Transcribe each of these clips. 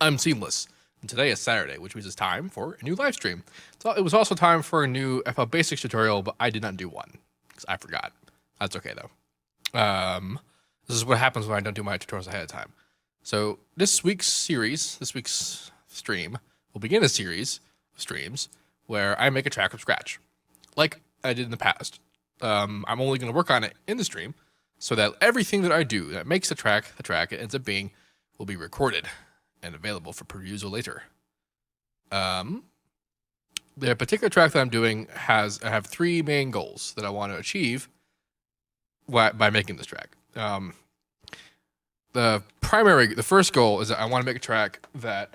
I'm Seamless, and today is Saturday, which means it's time for a new live stream. So it was also time for a new FL Basics tutorial, but I did not do one because I forgot. That's okay though. This is what happens when I don't do my tutorials ahead of time. So this week's stream, will begin a series of streams where I make a track from scratch, like I did in the past. I'm only going to work on it in the stream so that everything that I do that makes the track it ends up being, will be recorded and available for perusal later. The particular track that I'm doing I have three main goals that I want to achieve by making this track. The first goal is that I want to make a track that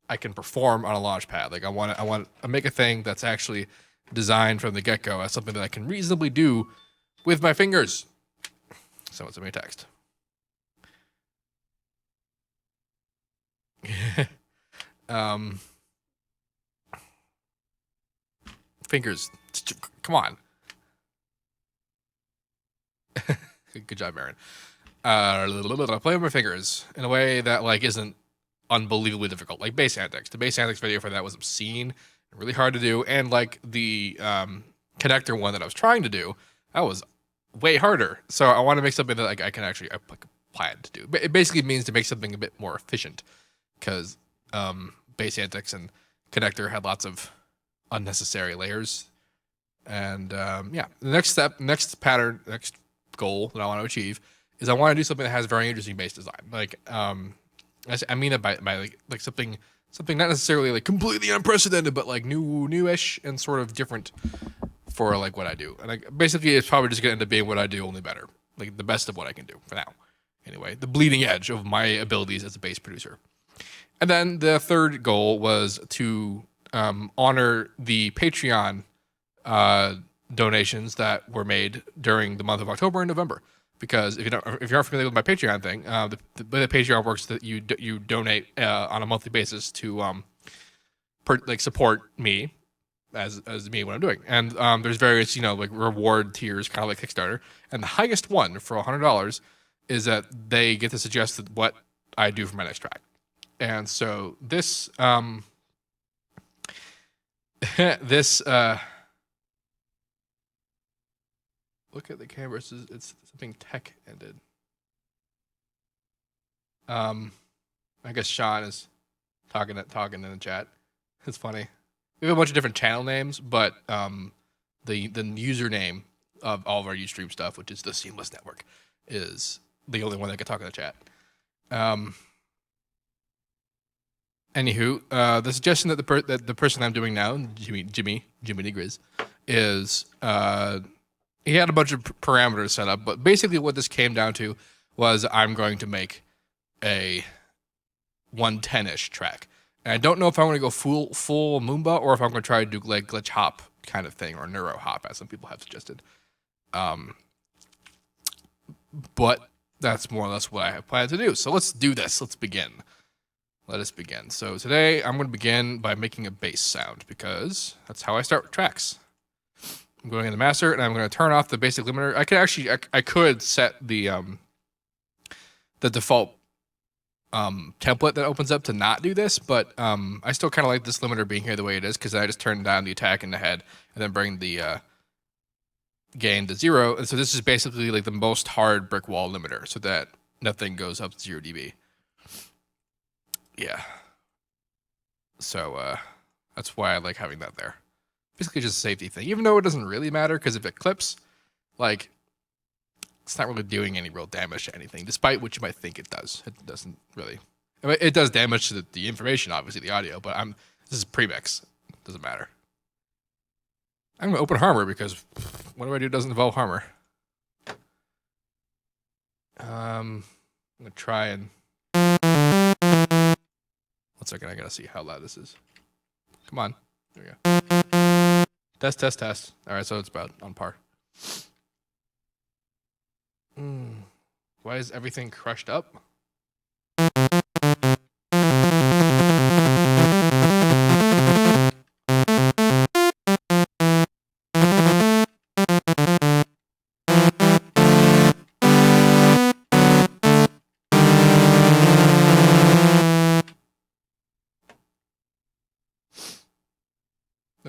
I can perform on a launch pad. Like I want to make a thing that's actually designed from the get-go as something that I can reasonably do with my fingers. Someone sent me a text. Fingers. Come on. Good job, Aaron. I play with my fingers in a way that like isn't unbelievably difficult. Like bass antics. The bass antics video for that was obscene and really hard to do. And like the connector one that I was trying to do, that was way harder. So I want to make something that like I can actually plan to do. It basically means to make something a bit more efficient, because bass antics and connector had lots of unnecessary layers. And yeah, the next goal that I want to achieve is I want to do something that has very interesting bass design. Like I mean it by like something not necessarily like completely unprecedented, but like newish and sort of different for like what I do. And like basically it's probably just gonna end up being what I do, only better. Like the best of what I can do for now. Anyway, the bleeding edge of my abilities as a bass producer. And then the third goal was to honor the Patreon donations that were made during the month of October and November. Because if you aren't familiar with my Patreon thing, the way the Patreon works, that you donate on a monthly basis to support me as me what I'm doing. And there's various like reward tiers, kind of like Kickstarter. And the highest one for $100 is that they get to suggest what I do for my next track. And so this look at the camera. It's something tech ended. I guess Sean is talking in the chat. It's funny. We have a bunch of different channel names, but the username of all of our Ustream stuff, which is the Seamless Network, is the only one that can talk in the chat. Anywho, the suggestion that the person I'm doing now, Jimmy Grizz, is he had a bunch of parameters set up, but basically what this came down to was I'm going to make a 110-ish track. And I don't know if I'm going to go full Moomba or if I'm going to try to do like glitch hop kind of thing, or neuro hop, as some people have suggested. But that's more or less what I have planned to do. So let's do this. Let's begin. Let us begin. So today I'm going to begin by making a bass sound, because that's how I start tracks. I'm going into master and I'm going to turn off the basic limiter. I could set the default template that opens up to not do this, but I still kind of like this limiter being here the way it is, because I just turn down the attack in the head and then bring the gain to 0. And so this is basically like the most hard brick wall limiter, so that nothing goes up to 0 dB. Yeah. So that's why I like having that there. Basically just a safety thing, even though it doesn't really matter, because if it clips, like, it's not really doing any real damage to anything, despite what you might think it does. It doesn't really. I mean, it does damage to the information, obviously, the audio, but this is premix. It doesn't matter. I'm going to open Harmor, because what do I do that doesn't involve Harmor? I'm going to try and... 1 second, I got to see how loud this is. Come on. There we go. Test. All right, so it's about on par. Why is everything crushed up?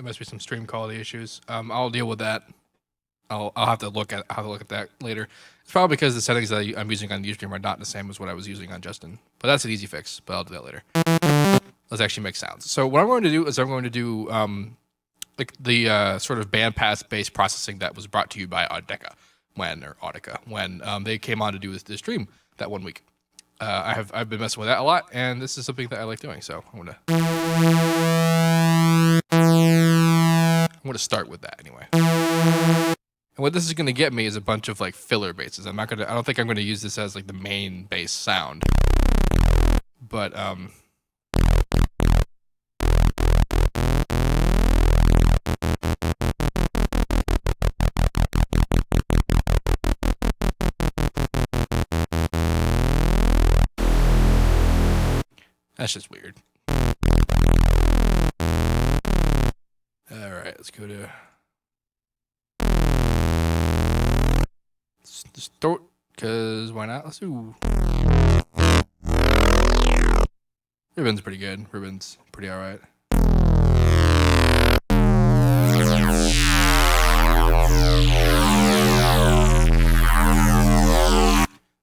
must be some stream quality issues. I'll deal with that. I'll have to look at that later. It's probably because the settings that I'm using on Ustream are not the same as what I was using on Justin. But that's an easy fix. But I'll do that later. Let's actually make sounds. So what I'm going to do is I'm going to do like the sort of bandpass based processing that was brought to you by Audica when they came on to do this stream that 1 week. I've been messing with that a lot, and this is something that I like doing. So I'm gonna start with that anyway. And what this is gonna get me is a bunch of like filler basses. I don't think I'm gonna use this as like the main bass sound, but that's just weird. All right, let's go to distort, because why not? Let's do Ribbon's pretty good. Ribbon's pretty all right.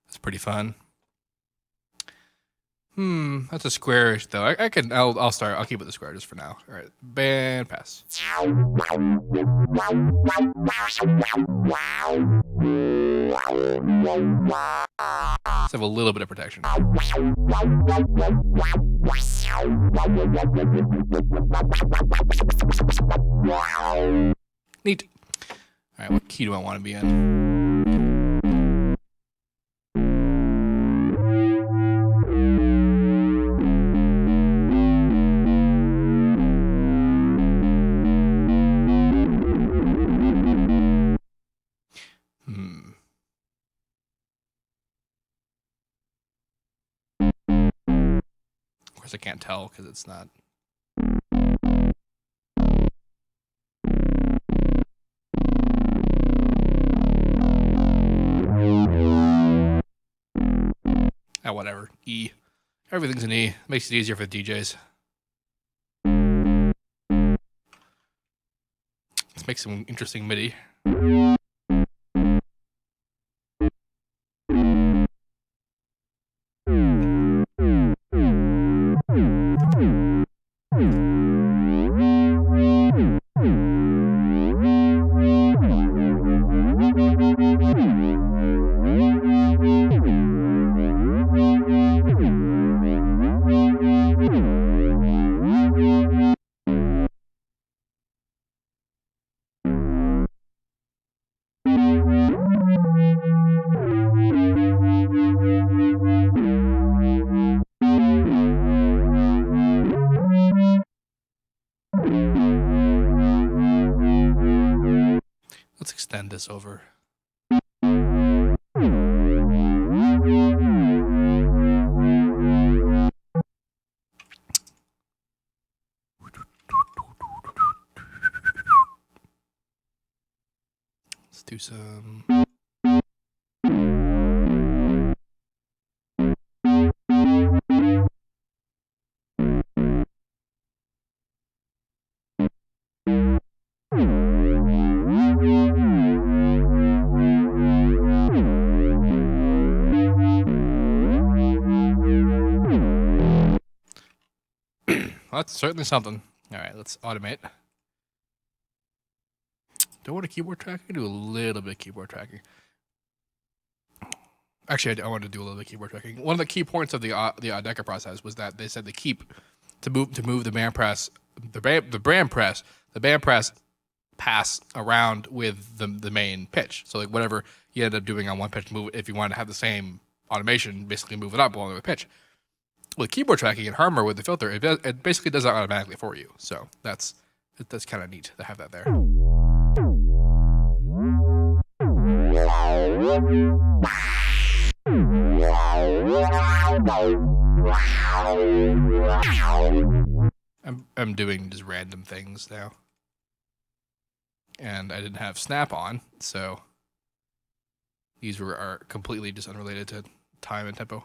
That's pretty fun. That's a squarish though. I'll start. I'll keep it the square just for now. All right, bandpass. Let's have a little bit of protection. Neat. All right, what key do I want to be in? I can't tell because it's not. Whatever. E. Everything's an E. Makes it easier for the DJs. Let's make some interesting MIDI. Let's extend this over. Let's do some. Well, that's certainly something. All right, let's automate. Don't want a keyboard tracking? I do a little bit of keyboard tracking. Actually, I want to do a little bit of keyboard tracking. One of the key points of the Audica process was that they said to keep to move the band press, the band press pass around with the main pitch. So like whatever you end up doing on one pitch, move if you want to have the same automation, basically move it up along the pitch. With keyboard tracking and Harmor with the filter, it basically does that automatically for you. So that's kind of neat to have that there. I'm doing just random things now, and I didn't have Snap on, so these are completely just unrelated to time and tempo.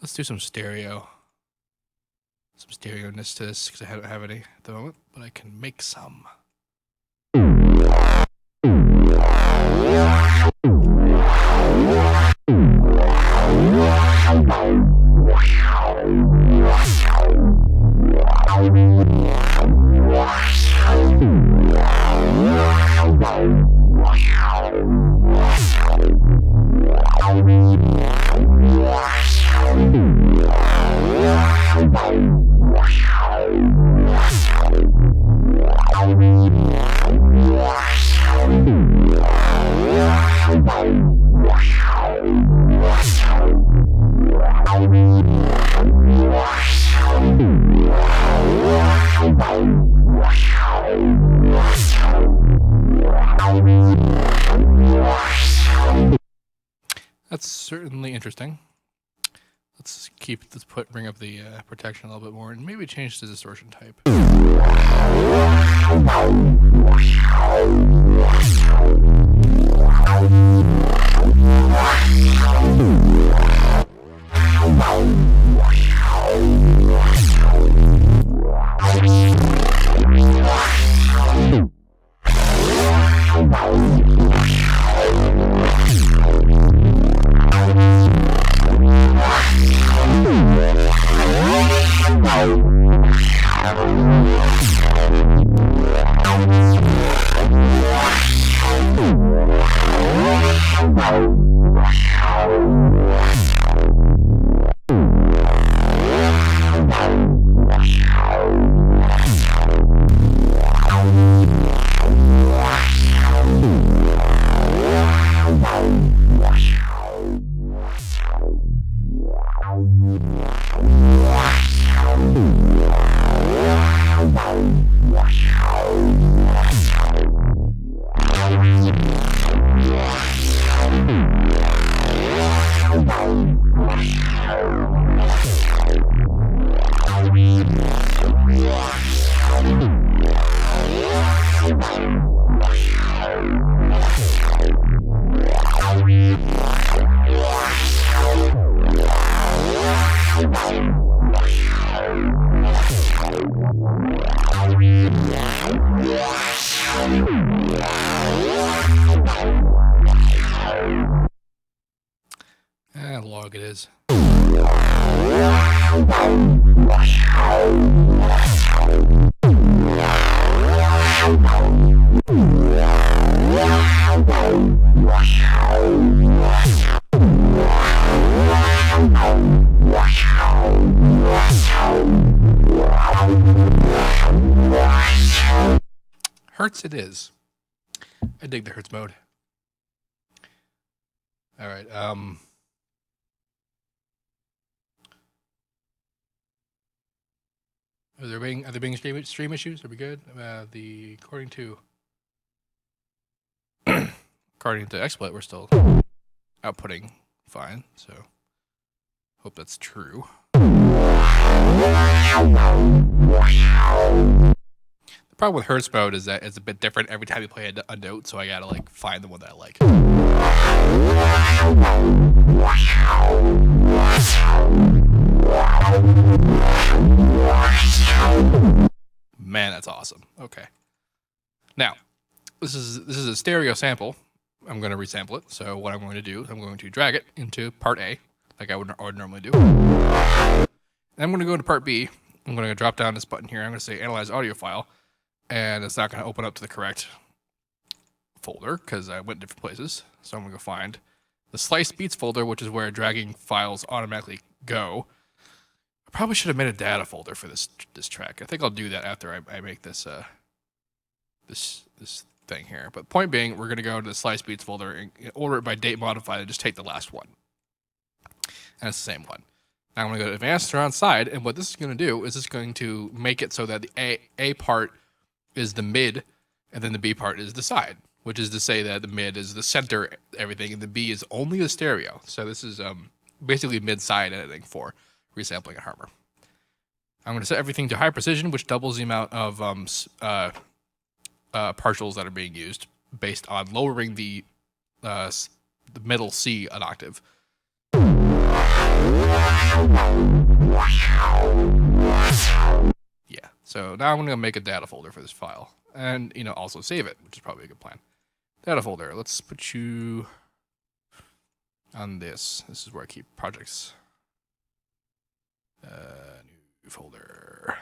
Let's do some stereo. Some stereo-ness to this, because I don't have any at the moment, but I can make some. That's certainly interesting. Let's bring up the protection a little bit more and maybe change the distortion type. Log it is. Hertz it is. I dig the Hertz mode. All right. Are there being stream issues? Are we good? According to XSplit, we're still outputting fine. So hope that's true. The problem with Hertz mode is that it's a bit different every time you play a note, so I gotta like find the one that I like. Man, that's awesome. Okay. Now, this is a stereo sample. I'm going to resample it. So what I'm going to do, I'm going to drag it into part A, like I would normally do. And I'm going to go to part B. I'm going to drop down this button here. I'm going to say Analyze Audio File, and it's not going to open up to the correct folder because I went different places. So I'm going to go find the Slice Beats folder, which is where dragging files automatically go. I probably should have made a data folder for this track. I think I'll do that after I make this this thing here. But point being, we're gonna go to the Slice Beats folder and order it by date modified and just take the last one. And it's the same one. Now I'm gonna go to advanced or on side, and what this is gonna do is it's going to make it so that the A part is the mid, and then the B part is the side, which is to say that the mid is the center, everything, and the B is only the stereo. So this is basically mid-side editing for resampling a Harmor. I'm going to set everything to high precision, which doubles the amount of partials that are being used based on lowering the middle C an octave. Yeah, so now I'm going to make a data folder for this file and, also save it, which is probably a good plan. Data folder, let's put you on this. This is where I keep projects. New folder.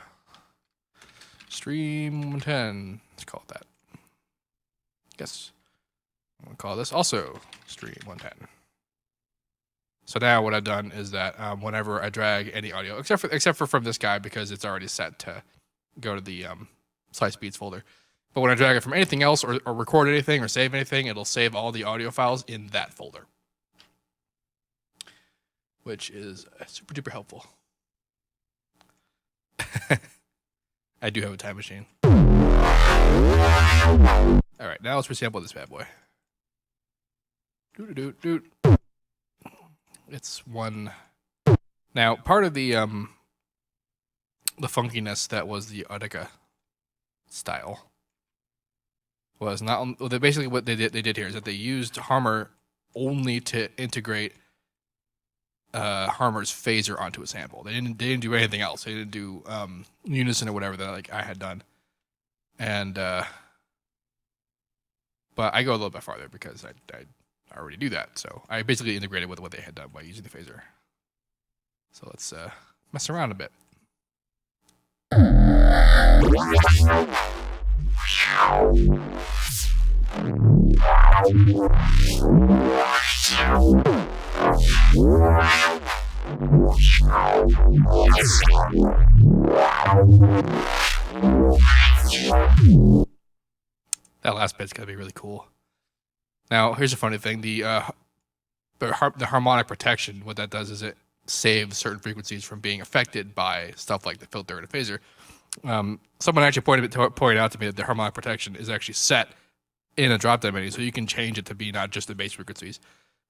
Stream 110. Let's call it that. Yes. I'm going to call this also Stream 110. So now what I've done is that whenever I drag any audio, except for from this guy because it's already set to go to the Slice Beats folder. But when I drag it from anything else or record anything or save anything, it'll save all the audio files in that folder. Which is super duper helpful. I do have a time machine. All right, now let's resample this bad boy. Doot. It's one. Now, part of the funkiness that was the Audica style was not basically what they did here is that they used Harmor only to integrate Harmor's phaser onto a sample. They didn't do anything else. They didn't do unison or whatever that I had done. And but I go a little bit farther because I already do that. So I basically integrated with what they had done by using the phaser. So let's mess around a bit. That last bit's gonna be really cool. Now, here's a funny thing: the harmonic protection. What that does is it saves certain frequencies from being affected by stuff like the filter and a phaser. Someone actually pointed out to me that the harmonic protection is actually set in a drop-down menu, so you can change it to be not just the bass frequencies.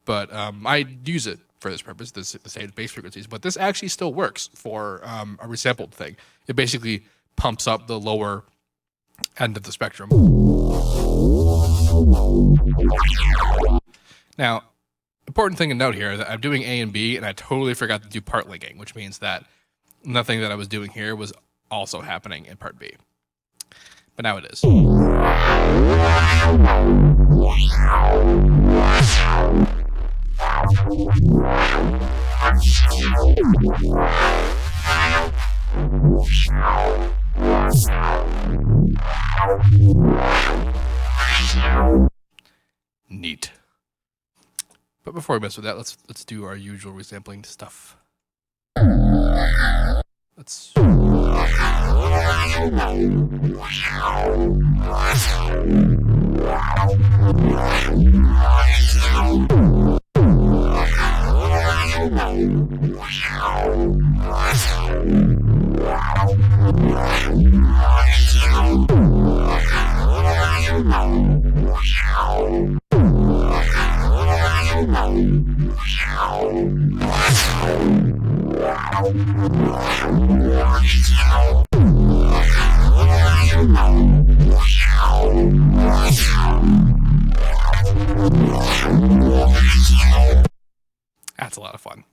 But I use it for this purpose, the same bass frequencies. But this actually still works for a resampled thing. It basically pumps up the lower end of the spectrum. Now, important thing to note here that I'm doing A and B, and I totally forgot to do part linking, which means that nothing that I was doing here was also happening in part B. But now it is. Neat. But before we mess with that, let's do our usual resampling stuff. Let's That's a lot of fun.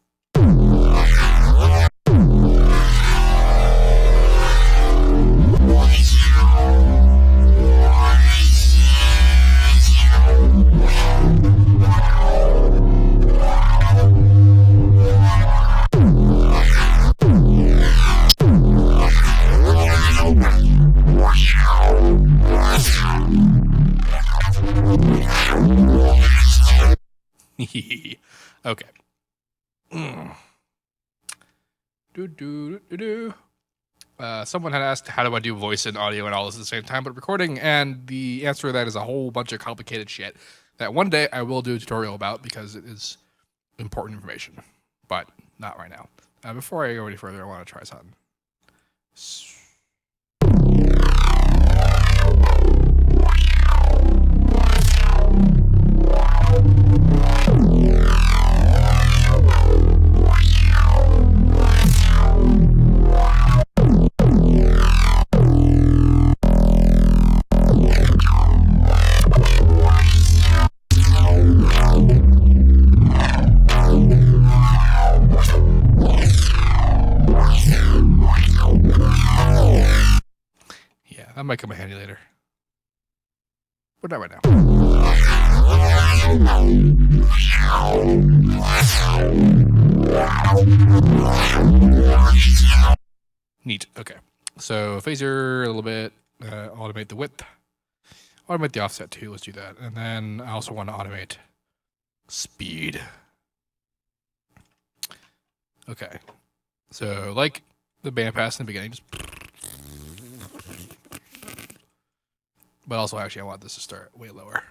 Okay. Someone had asked, how do I do voice and audio and all this at the same time, but recording? And the answer to that is a whole bunch of complicated shit that one day I will do a tutorial about because it is important information, but not right now. Before I go any further, I want to try something. That might come in handy later. But not right now. Neat. Okay. So phaser a little bit. Automate the width. Automate the offset too. Let's do that. And then I also want to automate speed. Okay. So like the bandpass in the beginning, just. But also, actually, I want this to start way lower.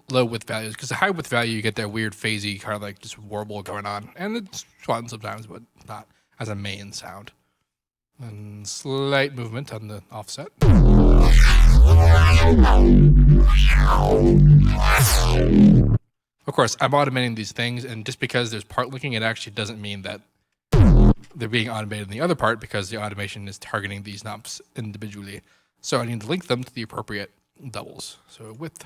Low width values, because the high width value, you get that weird phasey kind of like just warble going on. And it's fun sometimes, but not as a main sound. And slight movement on the offset. Of course, I'm automating these things, and just because there's part linking, it actually doesn't mean that they're being automated in the other part, because the automation is targeting these knobs individually. So I need to link them to the appropriate doubles. So width,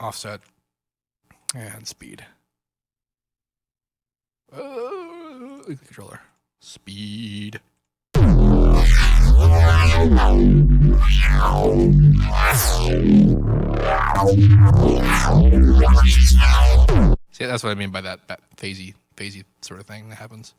offset, and speed. The controller. Speed. See, that's what I mean by that phasey sort of thing that happens.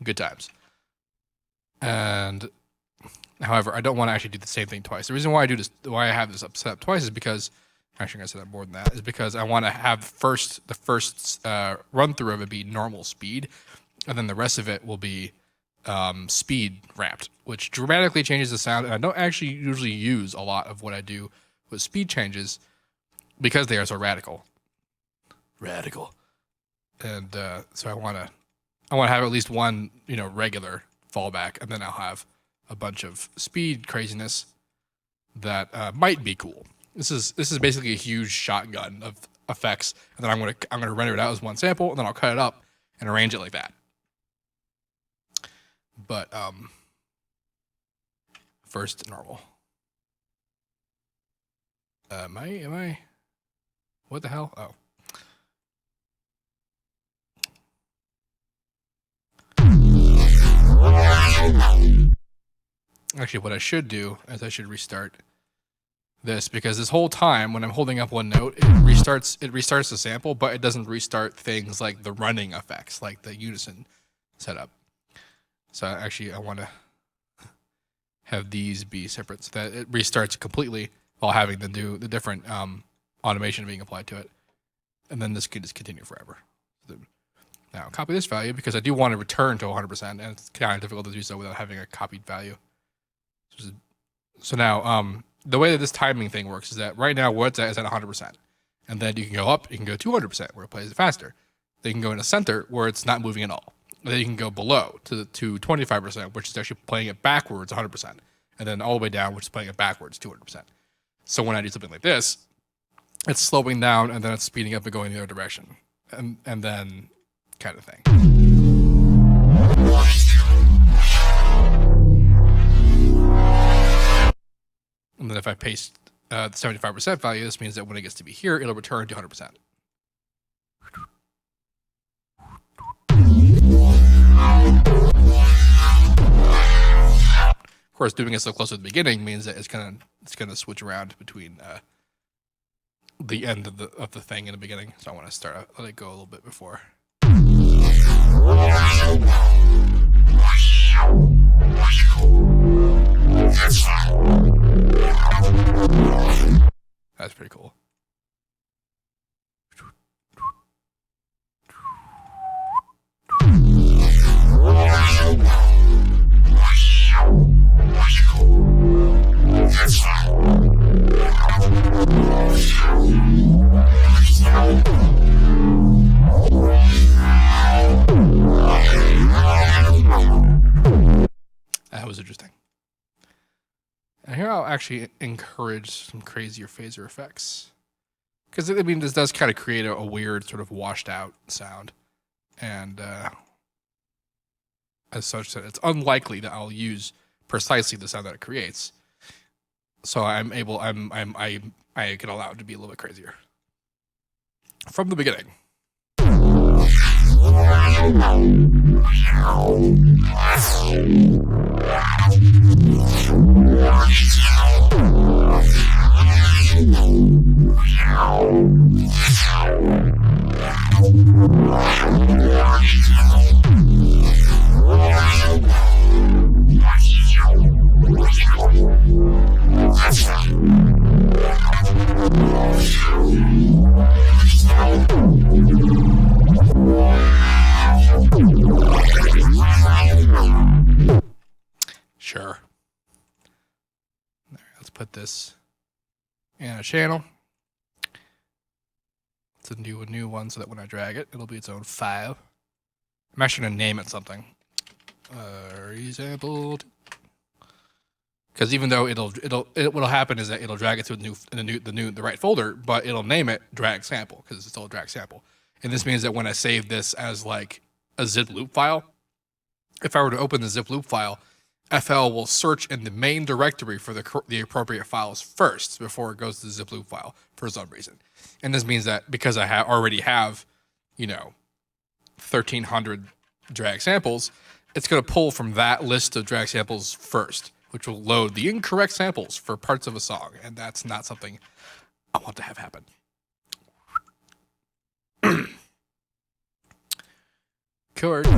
Good times. And however, I don't want to actually do the same thing twice. The reason why I have this set up twice is because, actually I'm going to set up more than that, is because I want to have the first run through of it be normal speed, and then the rest of it will be speed ramped, which dramatically changes the sound. And I don't actually usually use a lot of what I do with speed changes because they are so radical. And so I want to have at least one, regular fallback, and then I'll have a bunch of speed craziness that might be cool. This is basically a huge shotgun of effects, and then I'm gonna render it out as one sample, and then I'll cut it up and arrange it like that. But first normal. Am I? What the hell? Oh. Actually, what I should do is I should restart this, because this whole time when I'm holding up one note, it restarts the sample, but it doesn't restart things like the running effects, like the unison setup. So actually, I want to have these be separate so that it restarts completely while having to do the different automation being applied to it. And then this could just continue forever. Now, copy this value because I do want to return to 100%, and it's kind of difficult to do so without having a copied value. So now, the way that this timing thing works is that right now where it's at is at 100%. And then you can go up, you can go 200% where it plays it faster. Then you can go in the center where it's not moving at all. And then you can go below to 25%, which is actually playing it backwards 100%. And then all the way down, which is playing it backwards 200%. So when I do something like this, it's slowing down and then it's speeding up and going the other direction. And then kind of thing. And then if I paste the 75% value, this means that when it gets to be here, it'll return to 100%. Of course, doing it so close at the beginning means that it's gonna switch around between the end of the thing in the beginning. So I want to let it go a little bit before. That's pretty cool. That was interesting. And here I'll actually encourage some crazier phaser effects. Because, I mean, this does kind of create a weird sort of washed out sound. And as such, that it's unlikely that I'll use precisely the sound that it creates. So I can allow it to be a little bit crazier. From the beginning. Sure. All right, let's put this in a channel. Let's do a new one so that when I drag it, it'll be its own file. I'm actually going to name it something. Resampled. Because even though what'll happen is that it'll drag it to the right folder, but it'll name it drag sample because it's still a drag sample. And this means that when I save this as like a zip loop file, if I were to open the zip loop file, FL will search in the main directory for the appropriate files first before it goes to the zip loop file for some reason. And this means that because I already have, 1,300 drag samples, it's going to pull from that list of drag samples first, which will load the incorrect samples for parts of a song. And that's not something I want to have happen. Chord. All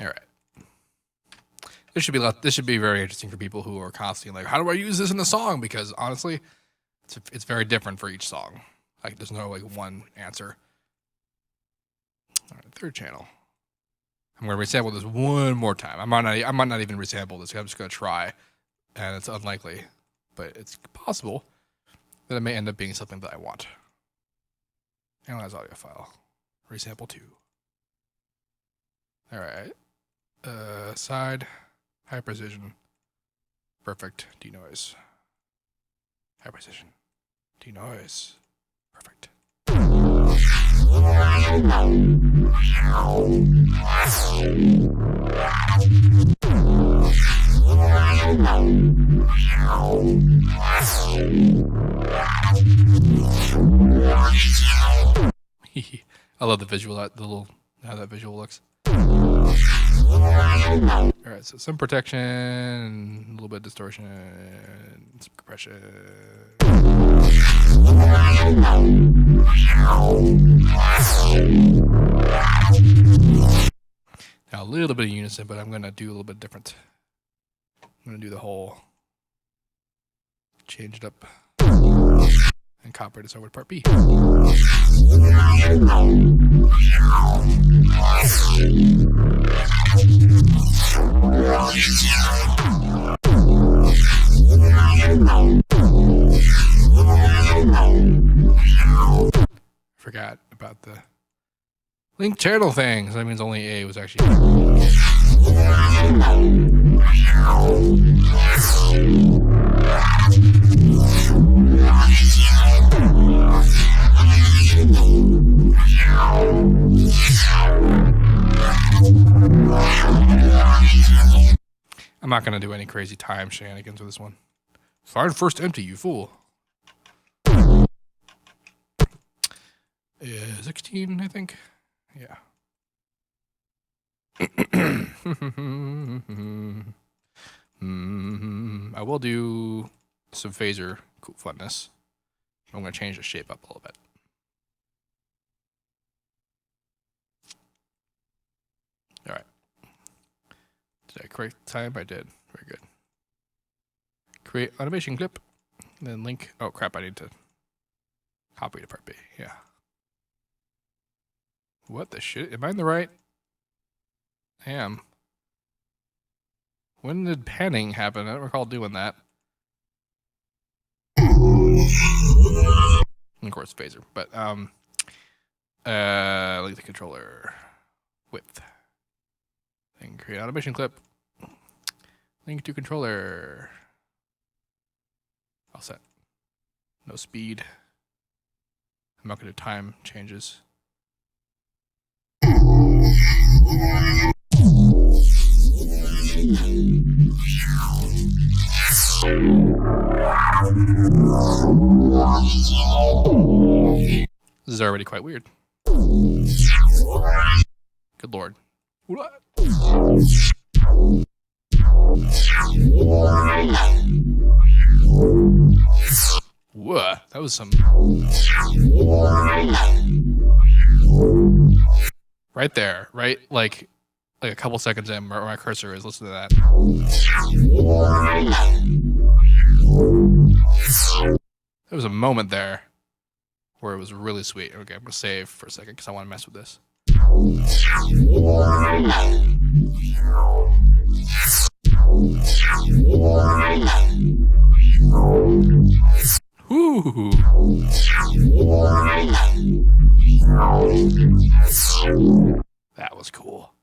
right. This should be very interesting for people who are constantly like, how do I use this in a song? Because honestly, it's very different for each song. Like there's no like one answer. All right, third channel. I'm going to resample this one more time. I might not even resample this. I'm just going to try, and it's unlikely, but it's possible that it may end up being something that I want. Analyze audio file. Resample 2. All right. Side. High precision. Perfect. Denoise. High precision. Denoise. Perfect. I love the visual, how that visual looks. All right, so some protection, a little bit of distortion, some compression. Now a little bit of unison, but I'm going to do a little bit different. I'm going to do the whole, change it up, and copy this over to part B. Forgot about the Link channel things. That means only A was actually. I'm not gonna do any crazy time shenanigans with this one. Find first empty, you fool. 16, I think. Yeah. I will do some phaser cool funness. I'm going to change the shape up a little bit. All right. Did I create time? I did. Very good. Create animation clip. Then link. Oh, crap. I need to copy to part B. Yeah. What the shit? Am I in the right? I am. When did panning happen? I don't recall doing that. Of course, phaser. But, link the controller. Width. Then create animation clip. Link to controller. All set. No speed. I'm not going to do time changes. This is already quite weird. Good lord. What? Whoa, that was some... Right there, right? Like a couple seconds in where my cursor is. Listen to that. There was a moment there where it was really sweet. Okay, I'm going to save for a second because I want to mess with this. Ooh. That was cool.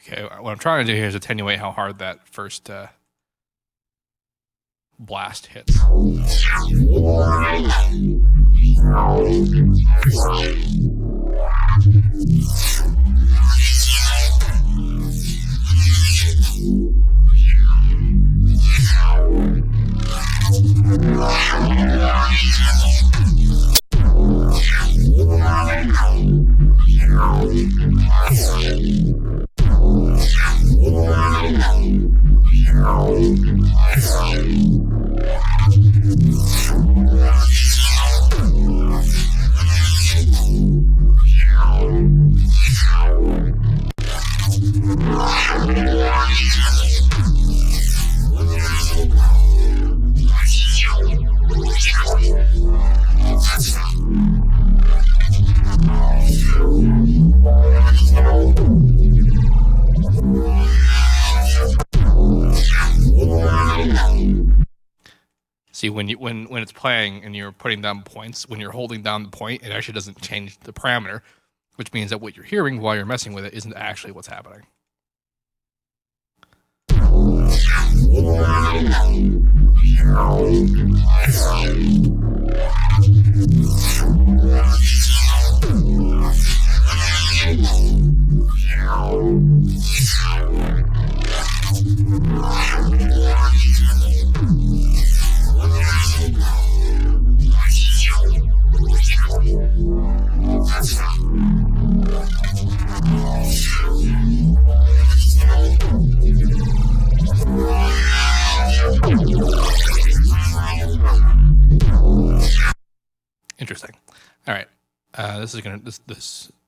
Okay, what I'm trying to do here is attenuate how hard that first blast hits. See, when it's playing and you're putting down points, when you're holding down the point, it actually doesn't change the parameter, which means that what you're hearing while you're messing with it isn't actually what's happening. Interesting. All right, this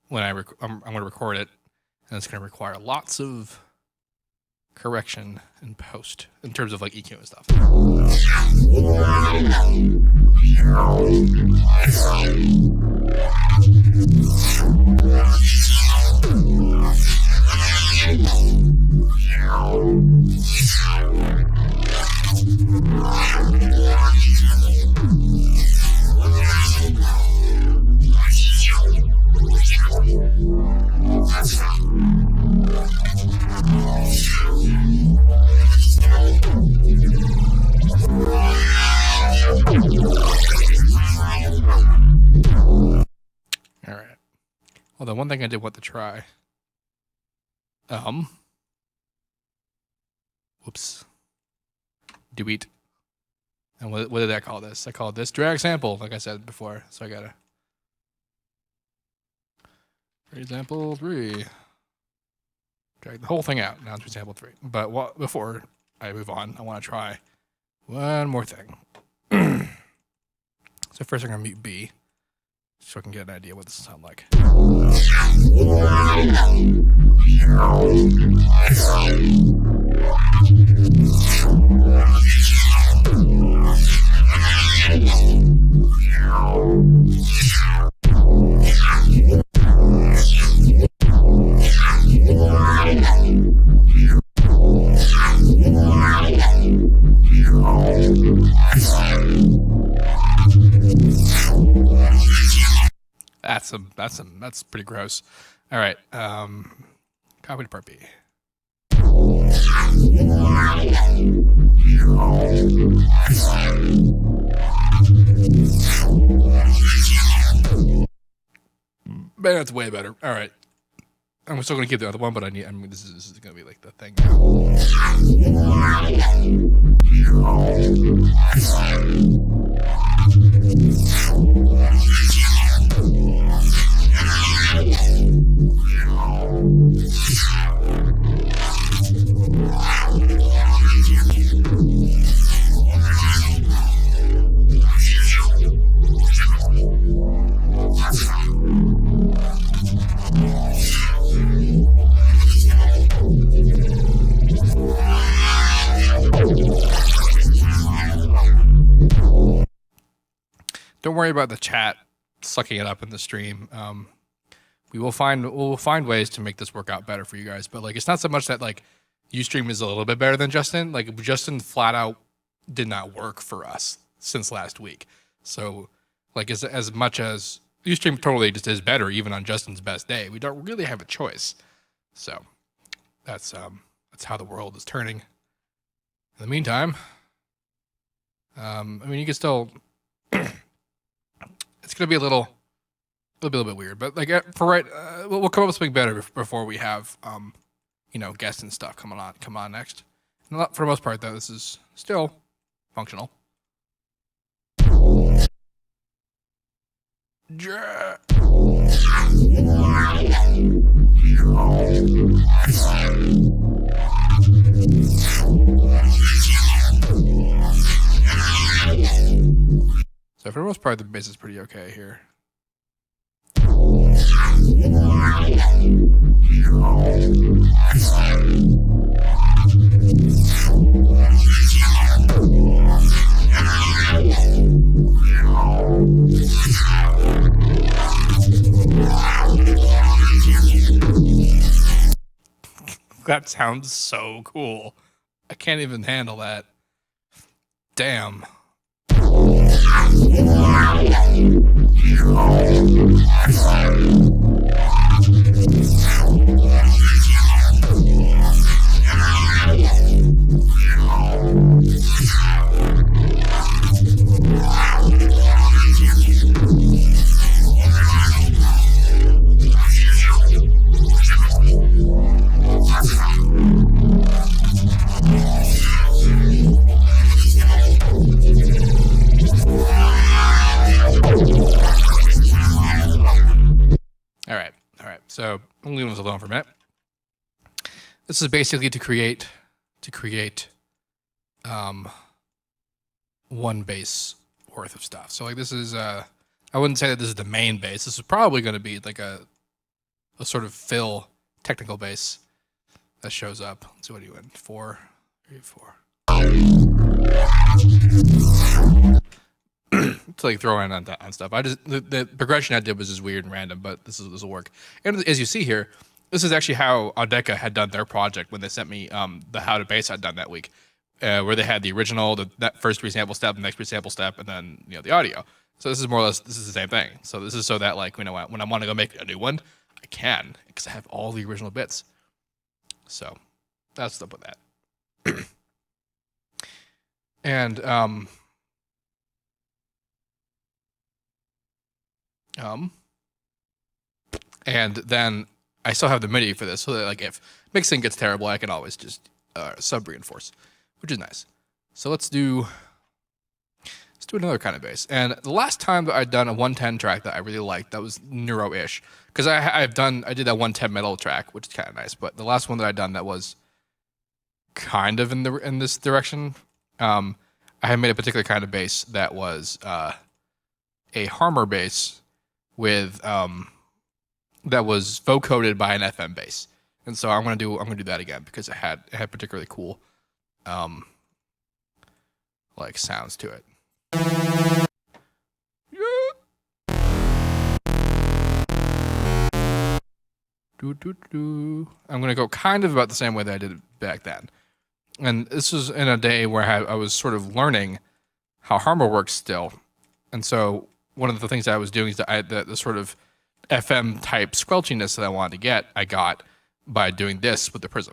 when I'm going to record it, and it's going to require lots of correction in post in terms of like EQ and stuff. All right. Well, the one thing I did want to try. Whoops. Delete. And what did I call this? I called this drag sample, like I said before. So I gotta example 3. Drag the whole thing out. Now it's example 3. But before I move on, I want to try one more thing. So first I'm gonna mute B, so I can get an idea what this will sound like. That's pretty gross. All right, copy to part B. Man, that's way better. All right, I'm still gonna keep the other one, but I mean, this is gonna be like the thing Don't worry about the chat sucking it up in the stream. We'll find ways to make this work out better for you guys. But like, it's not so much that like Ustream is a little bit better than Justin. Like Justin flat out did not work for us since last week. So like as much as Ustream totally just is better even on Justin's best day, we don't really have a choice. So that's how the world is turning. In the meantime, I mean, you can still. It's gonna be a little bit weird, but like we'll come up with something better before we have guests and stuff come on next. And for the most part, though, this is still functional. So for the most part, the bass is pretty okay here. That sounds so cool. I can't even handle that. Damn. All right. So I'm leaving this alone for a minute. This is basically to create one bass worth of stuff. So like this is I wouldn't say that this is the main bass. This is probably going to be like a a sort of fill technical bass that shows up. Let's see, what are you in? 4, 3, 4. To like throw in on stuff. The progression I did was just weird and random, but this will work. And as you see here, this is actually how Audeca had done their project when they sent me the how to bass I'd done that week, where they had the original, that first pre-sample step, the next pre-sample step, and then the audio. So this is more or less the same thing. So this is so that like when I want to go make a new one, I can, because I have all the original bits. So that's up with that. And and then I still have the MIDI for this, so that like if mixing gets terrible, I can always just sub reinforce, which is nice. So let's do another kind of bass. And the last time that I'd done a 110 track that I really liked, that was neuro-ish, because I did that 110 metal track, which is kind of nice. But the last one that I'd done that was kind of in this direction, I had made a particular kind of bass that was a Harmor bass with that was vocoded by an FM bass, and so I'm gonna do that again because it had particularly cool like sounds to it. I'm gonna go kind of about the same way that I did it back then, and this was in a day where I was sort of learning how Harmor works still, and so one of the things that I was doing is that the sort of FM type squelchiness that I wanted to get, I got by doing this with the Prism.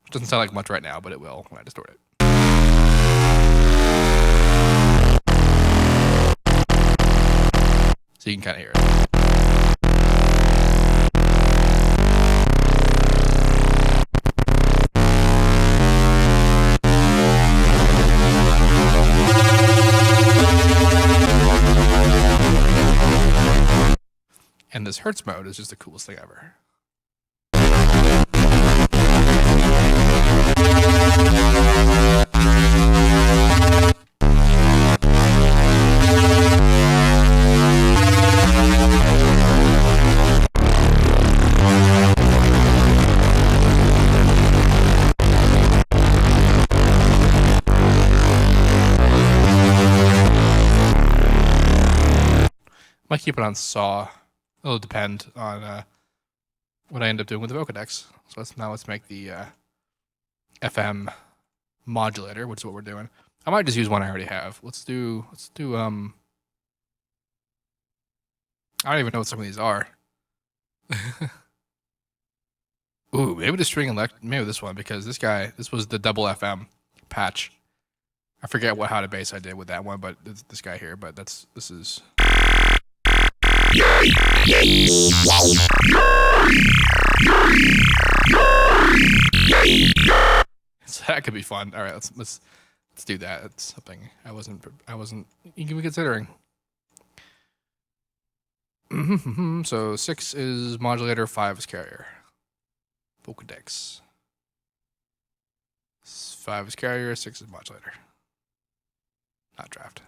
It doesn't sound like much right now, but it will when I distort it. So you can kind of hear it. And this Hertz mode is just the coolest thing ever. Might keep it on saw. It'll depend on what I end up doing with the Vocodex. So let's make the FM modulator, which is what we're doing. I might just use one I already have. Let's do I don't even know what some of these are. Ooh, maybe the string maybe this one, because this was the double FM patch. I forget how to bass I did with that one, but this guy here, but this is. So that could be fun. All right, let's do that. It's something I wasn't even considering. So 6 is modulator, 5 is carrier. Vocodex. 5 is carrier, 6 is modulator. Not draft.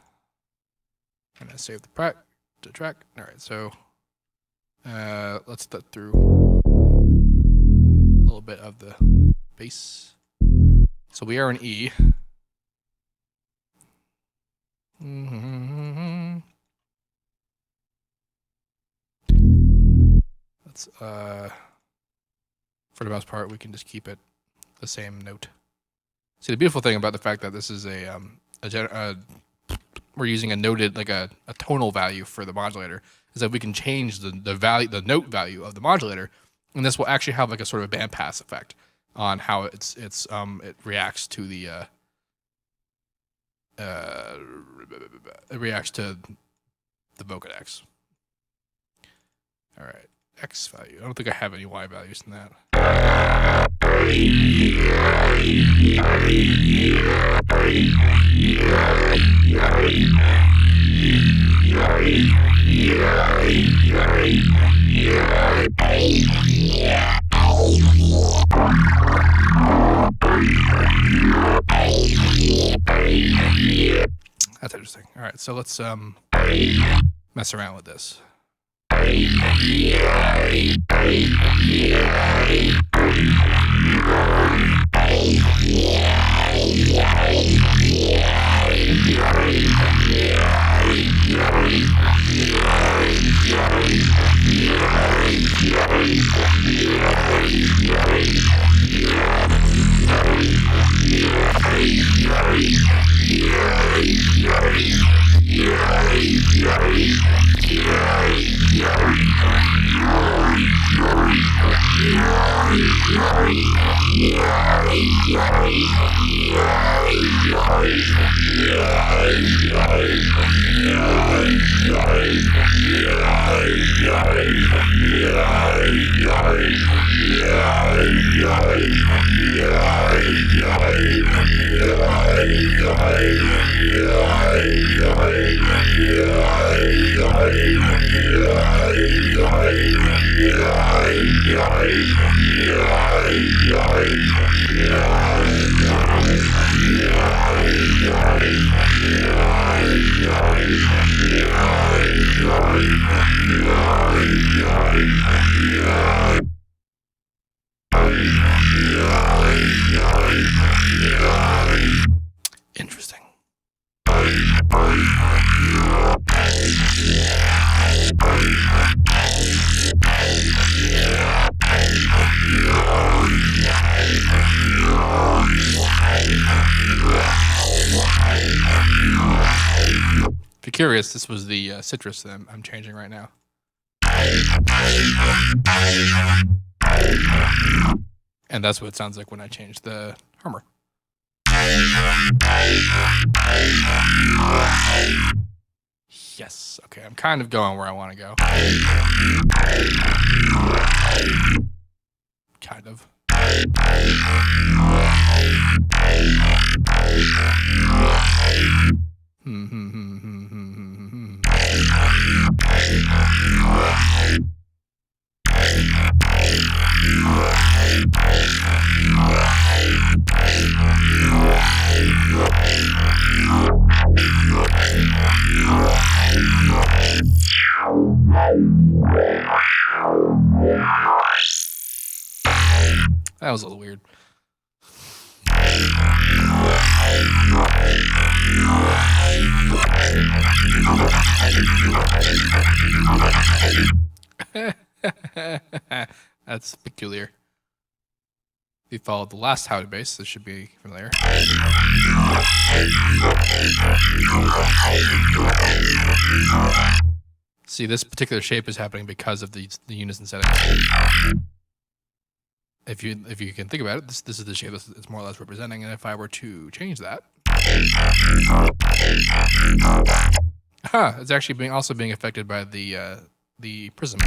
I'm gonna save the track. All right, so let's step through a little bit of the bass. So we are in E. Let's for the most part, we can just keep it the same note. See, the beautiful thing about the fact that this is we're using a noted, like a tonal value for the modulator, is that we can change the note value of the modulator, and this will actually have like a sort of a bandpass effect on how it reacts to the Vocodex. All right, X value. I don't think I have any Y values in that. so let's mess around with this. Interesting. If you're curious, this was the citrus that I'm changing right now. And that's what it sounds like when I change the Hummer. Yes. Okay, I'm kind of going where I want to go. Kind of. That was a little weird. That's peculiar. If you followed the last How to Bass, this should be familiar. See, this particular shape is happening because of the unison setting. If you can think about it, this is the shape it's more or less representing, and if I were to change that, it's actually also being affected by the prism.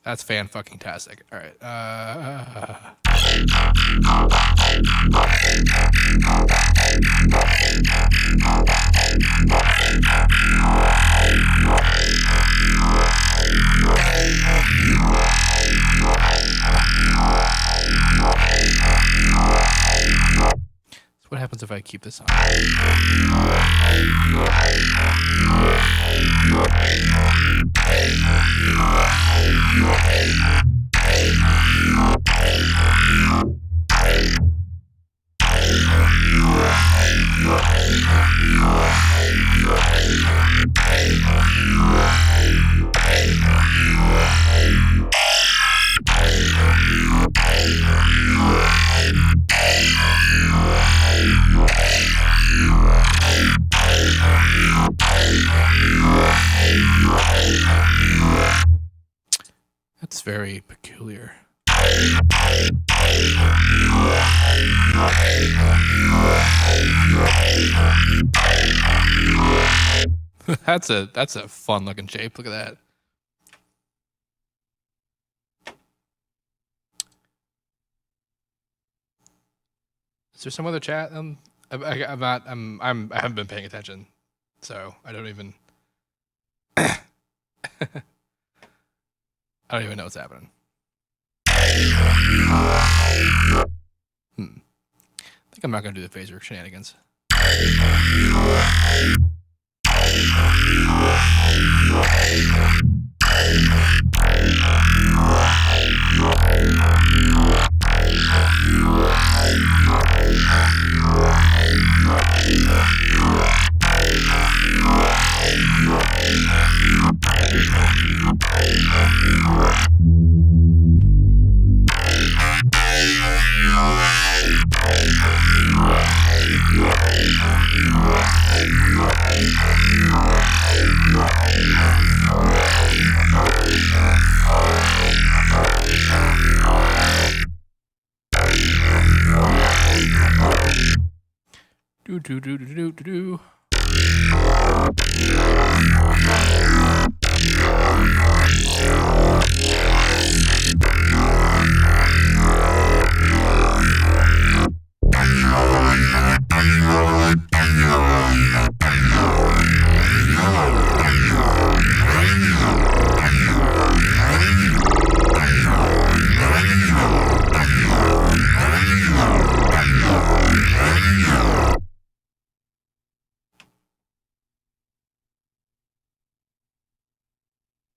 That's fan-fucking-tastic. All right. So what happens if I keep this on? That's very peculiar. That's a fun looking shape. Look at that. Is there some other chat? I haven't been paying attention, so I don't even. I don't even know what's happening. I think I'm not gonna do the phaser shenanigans. Do do do do do do do.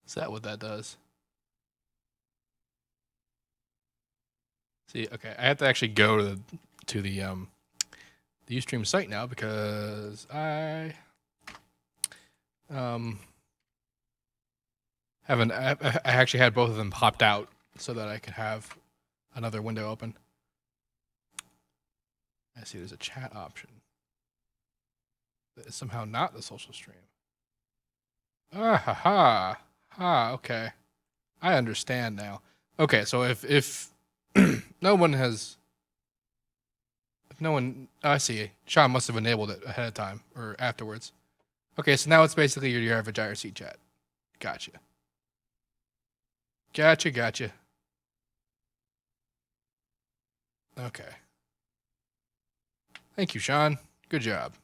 Is that what that does? See, okay, I have to actually go to the Ustream site now because I haven't. I actually had both of them popped out so that I could have another window open. I see there's a chat option that is somehow not the social stream. Ah ha ha ha. Okay, I understand now. Okay, so if no one has, if no one, I see. Sean must have enabled it ahead of time or afterwards. Okay, so now it's basically your average IRC chat. Gotcha. Gotcha. Okay. Thank you, Sean. Good job.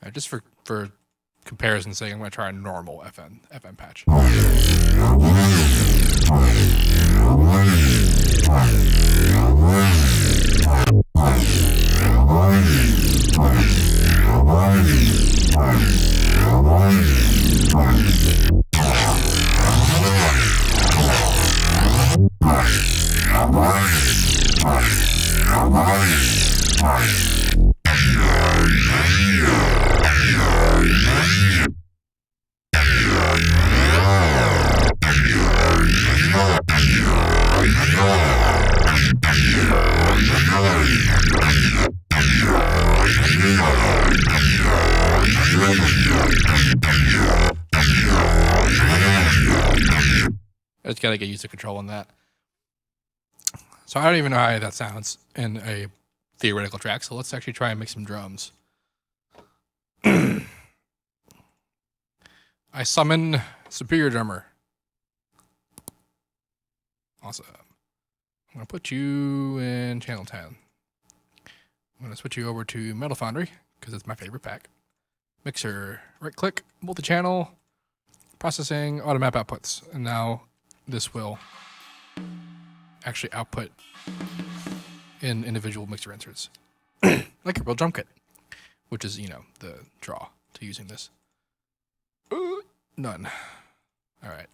All right, just for comparison's sake, I'm going to try a normal FM patch. I just gotta get used to controlling that. So I don't even know how that sounds in a theoretical track. So let's actually try and make some drums. I summon Superior Drummer. Awesome. I'm gonna put you in channel 10. I'm gonna switch you over to Metal Foundry because it's my favorite pack. Mixer, right click, multi-channel, processing, auto map outputs. And now this will actually output in individual mixer inserts. Like a real drum kit, which is, the draw to using this. None. All right.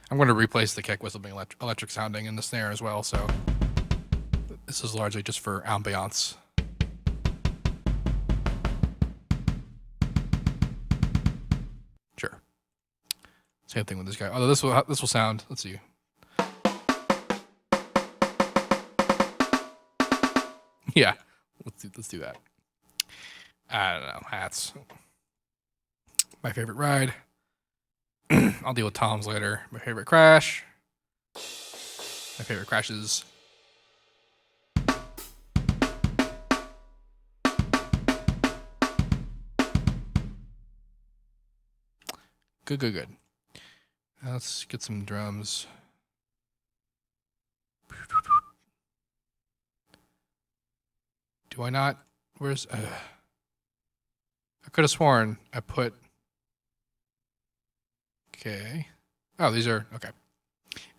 I'm going to replace the kick with something electric sounding in the snare as well, so this is largely just for ambiance. Sure. Same thing with this guy. Although this will sound, let's see. Yeah, let's do that. I don't know, hats. My favorite ride. I'll deal with toms later. My favorite crash. My favorite crashes. Good. Now let's get some drums. Do I not Where's I could have sworn I put. Okay. Oh, these are okay.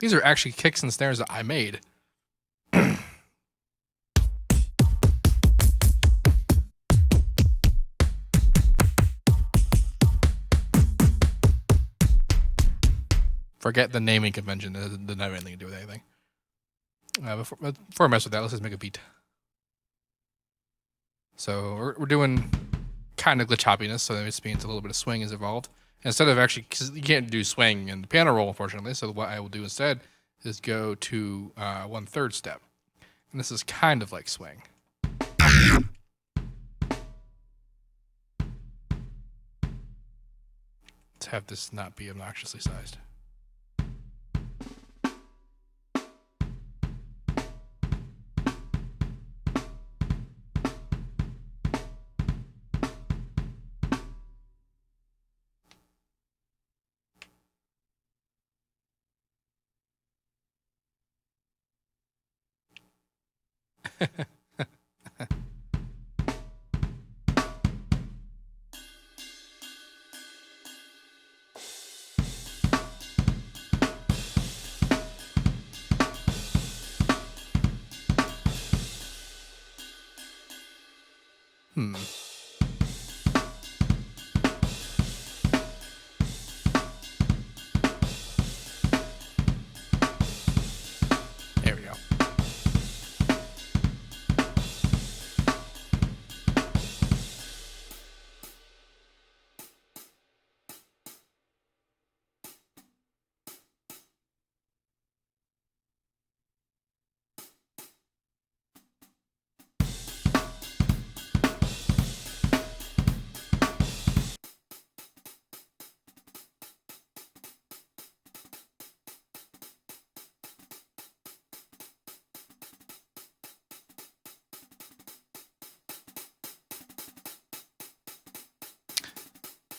These are actually kicks and snares that I made. Forget the naming convention. It doesn't have anything to do with anything. Before I mess with that, let's just make a beat. So we're doing kind of glitch hoppiness, so that just means a little bit of swing is involved. Instead of actually, because you can't do swing in the piano roll, unfortunately, so what I will do instead is go to 1/3 step. And this is kind of like swing. To have this not be obnoxiously sized. There we go.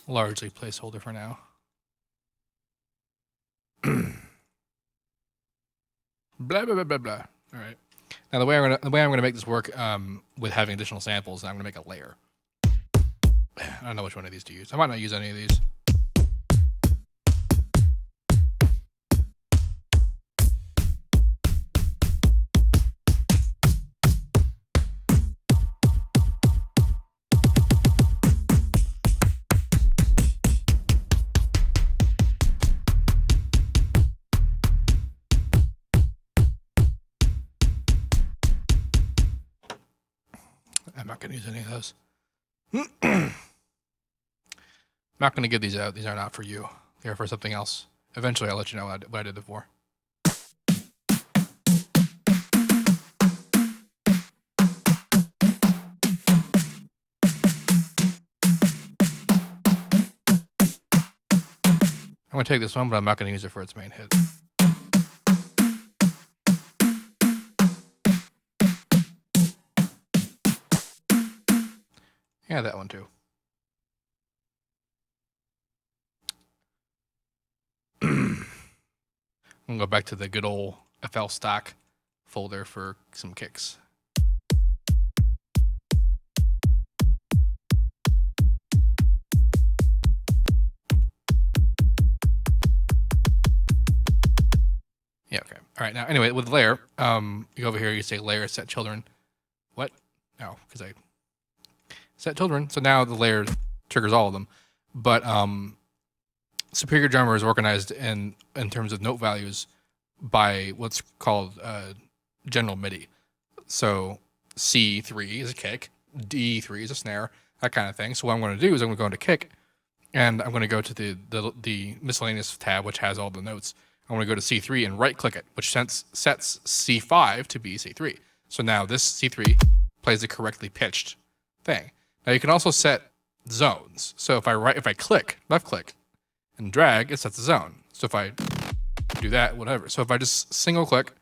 Largely placeholder for now. Blah blah blah blah blah. All right. Now the way I'm gonna make this work with having additional samples, I'm gonna make a layer. I don't know which one of these to use. I might not use any of these. I'm not going to use any of those. I'm not going to give these out. These are not for you. They're for something else. Eventually, I'll let you know what I did it for. I'm going to take this one, but I'm not going to use it for its main hit. Yeah, that one too. I'm going to go back to the good old FL stock folder for some kicks. Yeah, okay. All right, now, anyway, with layer, you go over here, you say layer set children. What? No, because I set children. So now the layer triggers all of them. But Superior Drummer is organized in terms of note values by what's called general MIDI. So C3 is a kick, D3 is a snare, that kind of thing. So what I'm going to do is I'm going to go into kick, and I'm going to go to the miscellaneous tab, which has all the notes. I'm going to go to C3 and right-click it, which sets C5 to be C3. So now this C3 plays the correctly pitched thing. Now you can also set zones. So if I left click, and drag, it sets a zone. So if I do that, whatever. So if I just single click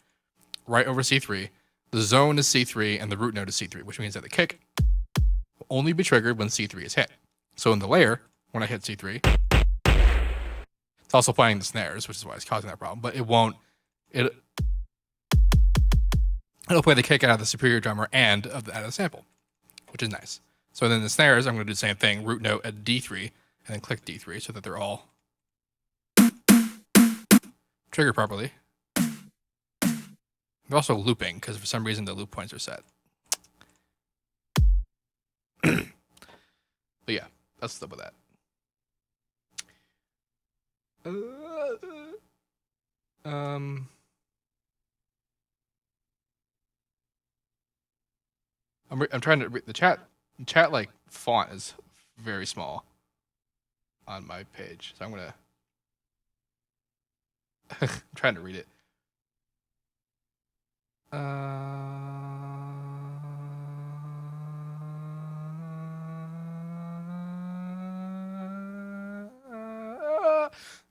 right over C3, the zone is C3 and the root note is C3, which means that the kick will only be triggered when C3 is hit. So in the layer, when I hit C3, it's also playing the snares, which is why it's causing that problem, but it'll play the kick out of the Superior Drummer and out of the sample, which is nice. So then the snares, I'm going to do the same thing, root note at D3, and then click D3 so that they're all triggered properly. They're also looping because for some reason the loop points are set. But yeah, that's up with that. I'm trying to read the chat. Chat like font is very small on my page, so I'm gonna. I'm trying to read it.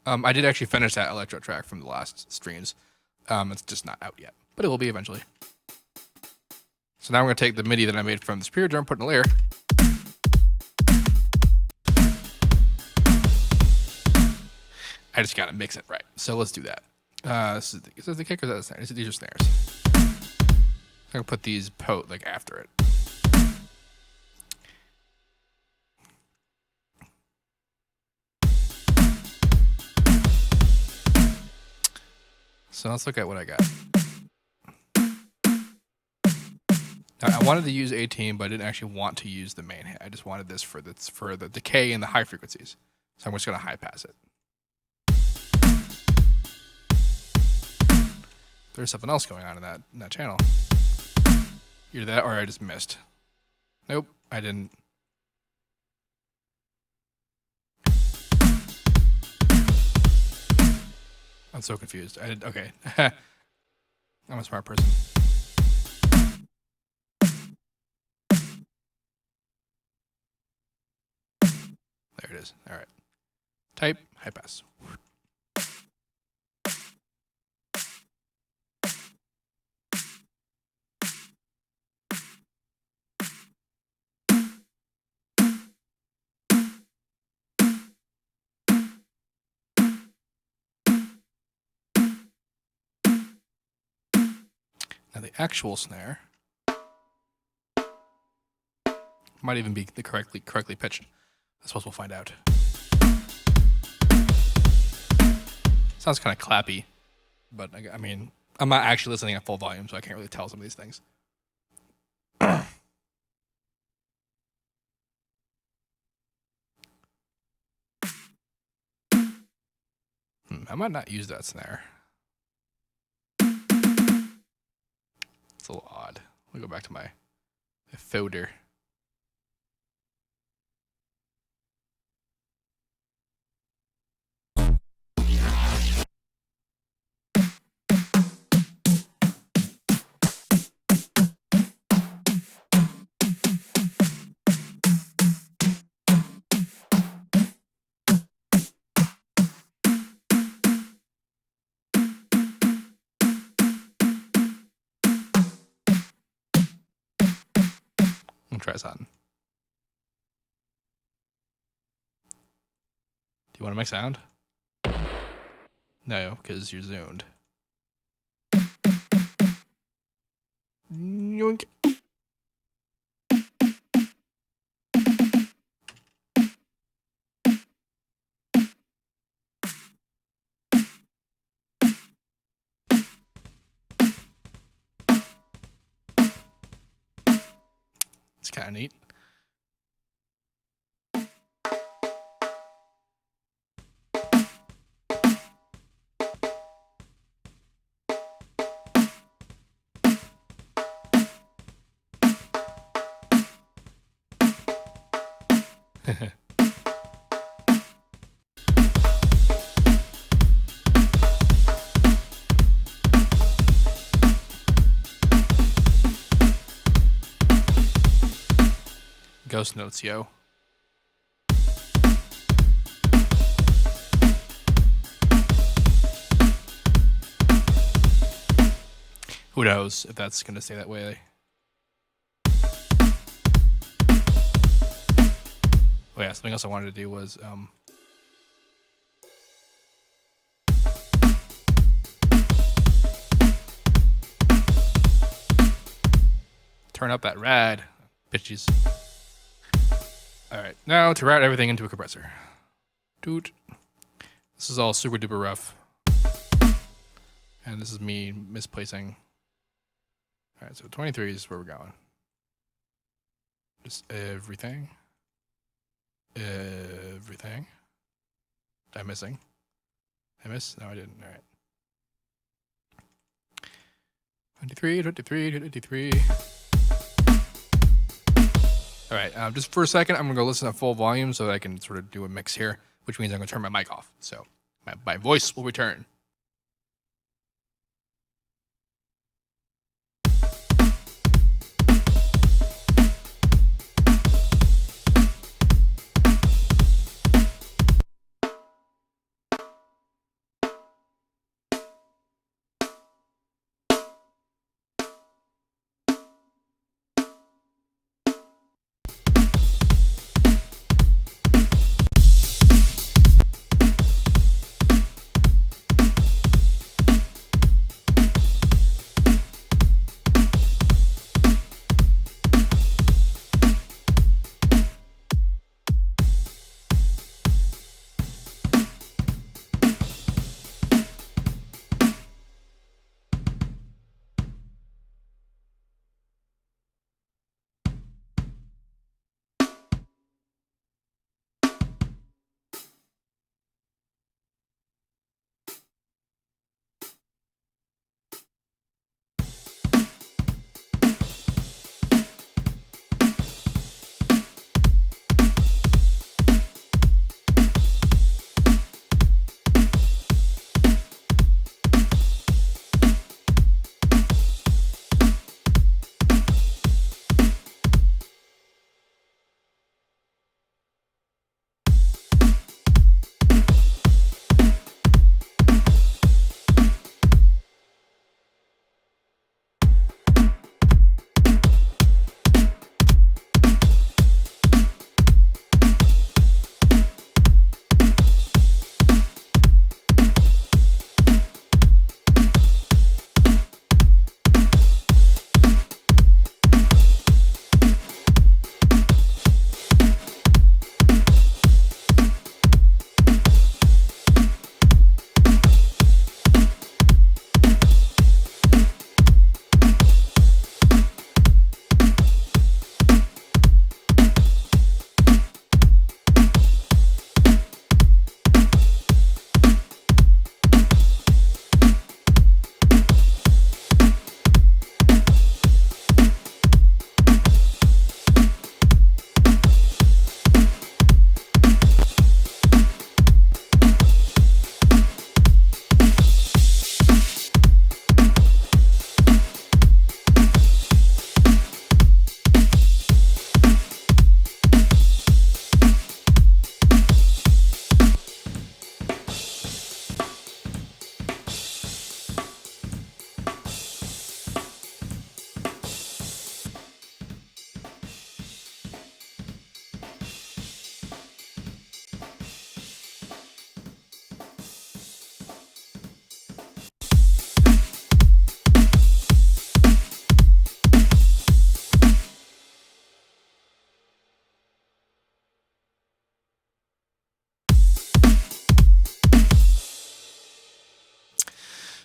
I did actually finish that electro track from the last streams. It's just not out yet, but it will be eventually. So now I'm going to take the MIDI that I made from the Superior drum, put in a layer. I just got to mix it right. So let's do that. Is this the kick or is that the snare? These are snares. I'm going to put these like after it. So let's look at what I got. Now, I wanted to use 18, but I didn't actually want to use the main hit. I just wanted this for the decay and the high frequencies. So I'm just going to high pass it. There's something else going on in that channel. Either that or I just missed. Nope, I didn't. I'm so confused. I did okay. I'm a smart person. There it is. All right. Type, high pass. Now the actual snare might even be the correctly pitched. I suppose we'll find out. Sounds kind of clappy, but I mean, I'm not actually listening at full volume, so I can't really tell some of these things. I might not use that snare. It's a little odd. Let me go back to my folder. Try something. Do you want to make sound? No, because you're zoned. Yoink. It's kind of neat. Ghost notes, yo. Who knows if that's going to stay that way. Oh yeah, something else I wanted to do was turn up that rad Bitches. All right, now to route everything into a compressor. Dude, this is all super duper rough. And this is me misplacing. All right, so 23 is where we're going. Just everything. Everything. Am I missing? Did I miss? No, I didn't. All right. 23, 23, 23. All right, just for a second, I'm gonna go listen at full volume so that I can sort of do a mix here, which means I'm gonna turn my mic off. So my voice will return.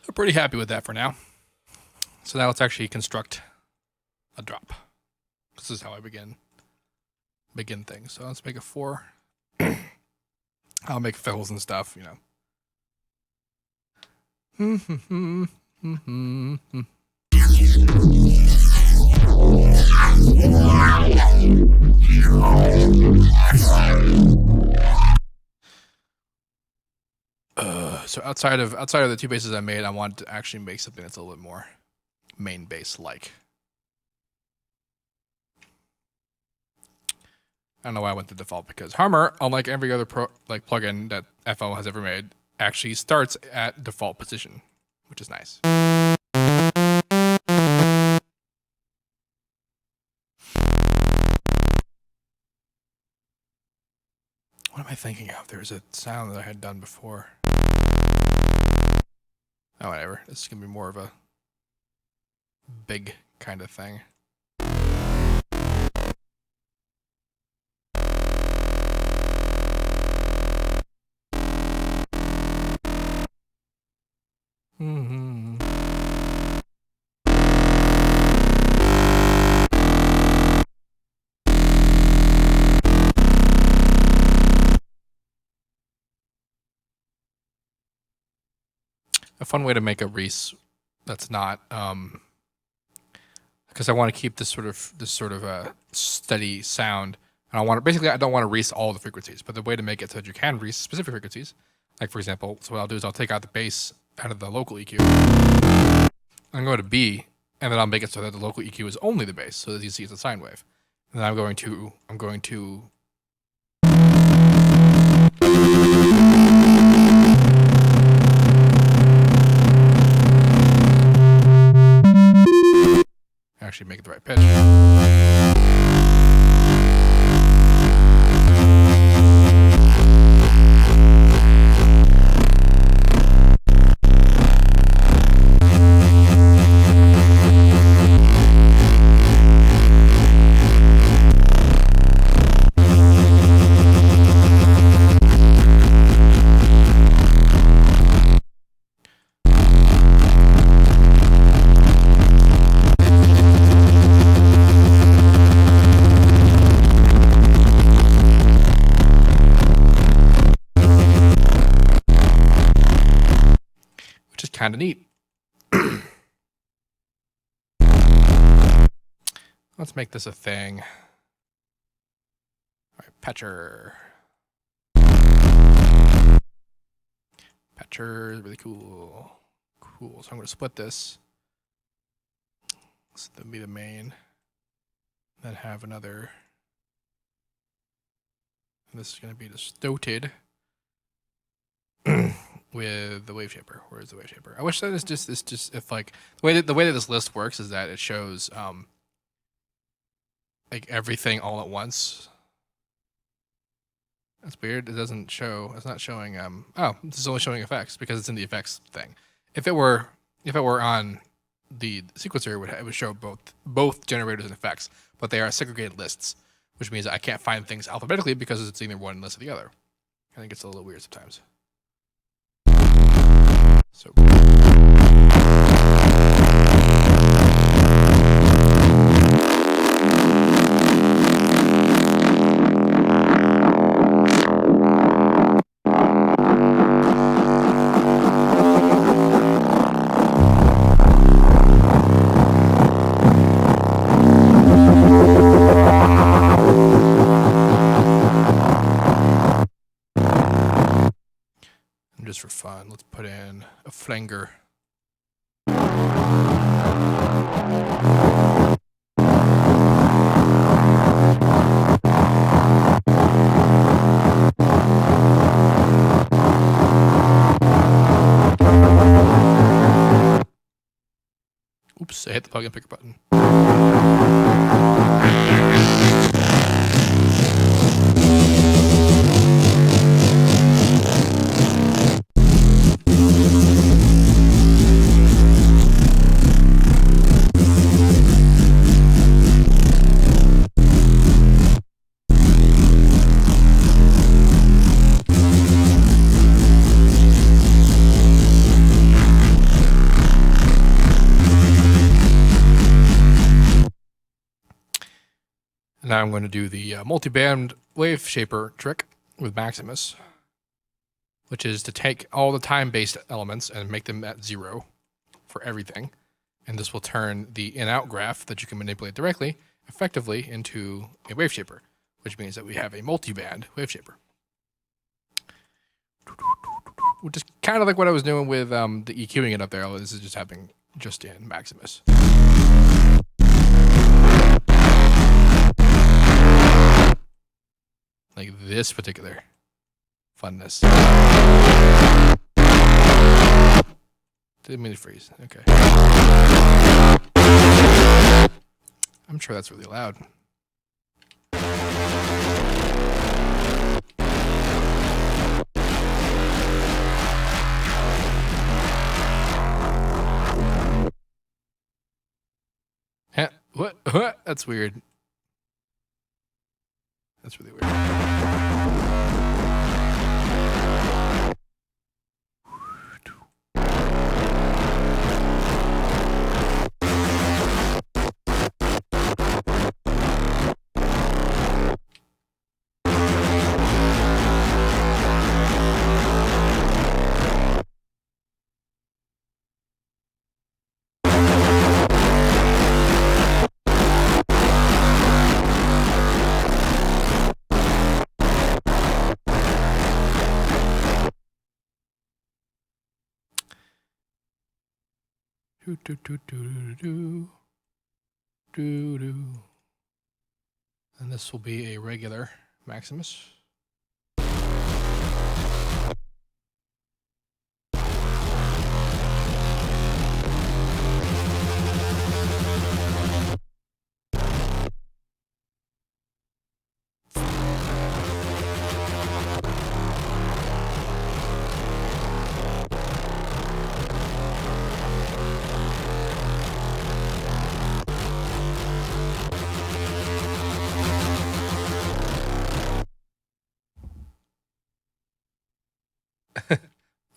I'm pretty happy with that for now. So now let's actually construct a drop. This is how I begin things. So let's make a 4. I'll make fills and stuff, you know. So outside of the 2 bases I made, I want to actually make something that's a little bit more main base like. I don't know why I went to default, because Harmor, unlike every other plugin that FL has ever made, actually starts at default position, which is nice. What am I thinking of? There's a sound that I had done before. Oh, whatever. This is going to be more of a big kind of thing. A fun way to make a Reese that's not because I want to keep this sort of steady sound. And I want to basically I don't want to Reese all the frequencies, but the way to make it so that you can Reese specific frequencies, like for example, so what I'll do is I'll take out the bass out of the local EQ. I'm going to B, and then I'll make it so that the local EQ is only the bass, so that you see it's a sine wave. And then I'm going to actually make it the right pitch. Which is kind of neat. Let's make this a thing. All right, Patcher. Patcher is really cool. Cool. So I'm going to split this. This will be the main. Then have another. And this is going to be distorted with the wave shaper. Where is the wave shaper? I wish that is just if like the way that this list works is that it shows like everything all at once. That's weird. It doesn't show. It's not showing. Oh, this is only showing effects because it's in the effects thing. If it were on the sequencer, it would show both generators and effects, but they are segregated lists, which means I can't find things alphabetically because it's either one list or the other. I think it's a little weird sometimes. So. Just for fun, let's put in a flanger. Oops, I hit the plug-in picker button. Now I'm going to do the multi-band wave shaper trick with Maximus, which is to take all the time-based elements and make them at 0 for everything. And this will turn the in-out graph that you can manipulate directly effectively into a wave shaper, which means that we have a multi-band wave shaper. Which is kind of like what I was doing with the EQing it up there. This is just happening just in Maximus. Like this particular funness. Didn't mean to freeze. Okay. I'm sure that's really loud. What? That's weird. That's really weird. Do, do, do, do, do, do, do. And this will be a regular Maximus.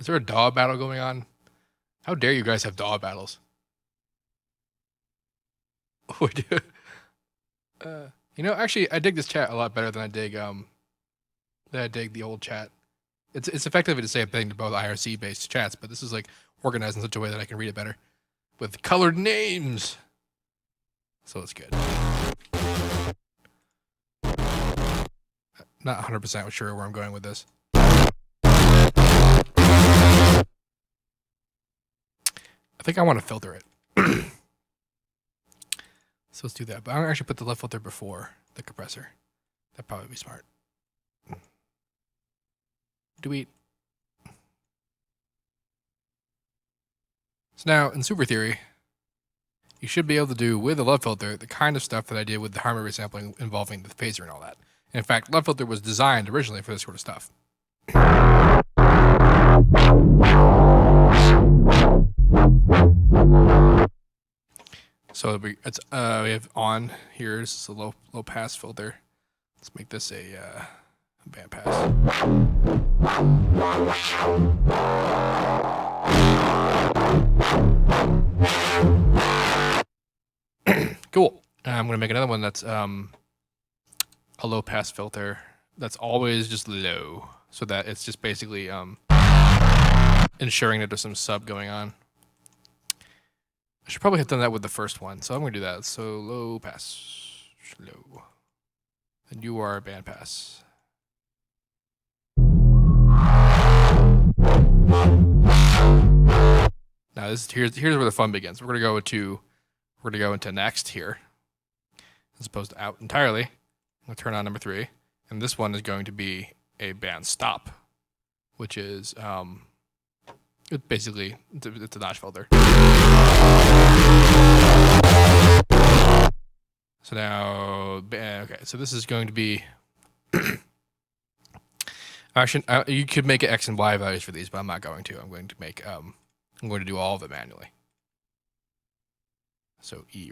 Is there a DAW battle going on? How dare you guys have DAW battles? Actually, I dig this chat a lot better than I dig the old chat. It's effectively the same thing to both IRC based chats, but this is like organized in such a way that I can read it better with colored names. So it's good. Not 100% sure where I'm going with this. I think I want to filter it. So let's do that. But I'm going to actually put the left filter before the compressor. That'd probably be smart. So now in Super Theory, you should be able to do with the left filter the kind of stuff that I did with the Harmony resampling involving the phaser and all that. And in fact, left filter was designed originally for this sort of stuff. So we have on here. This is a low pass filter. Let's make this a band pass. Cool. I'm gonna make another one that's a low pass filter that's always just low, so that it's just basically ensuring that there's some sub going on. I should probably have done that with the first one, so I'm going to do that. So low pass, low. And you are a band pass. Now here's where the fun begins. We're going to go into next here, as opposed to out entirely. I'm going to turn on number 3, and this one is going to be a band stop, which is it's basically it's a notch filter. So now, okay, so this is going to be. Actually, you could make X and Y values for these, but I'm not going to. I'm going to make. I'm going to do all of it manually. So E.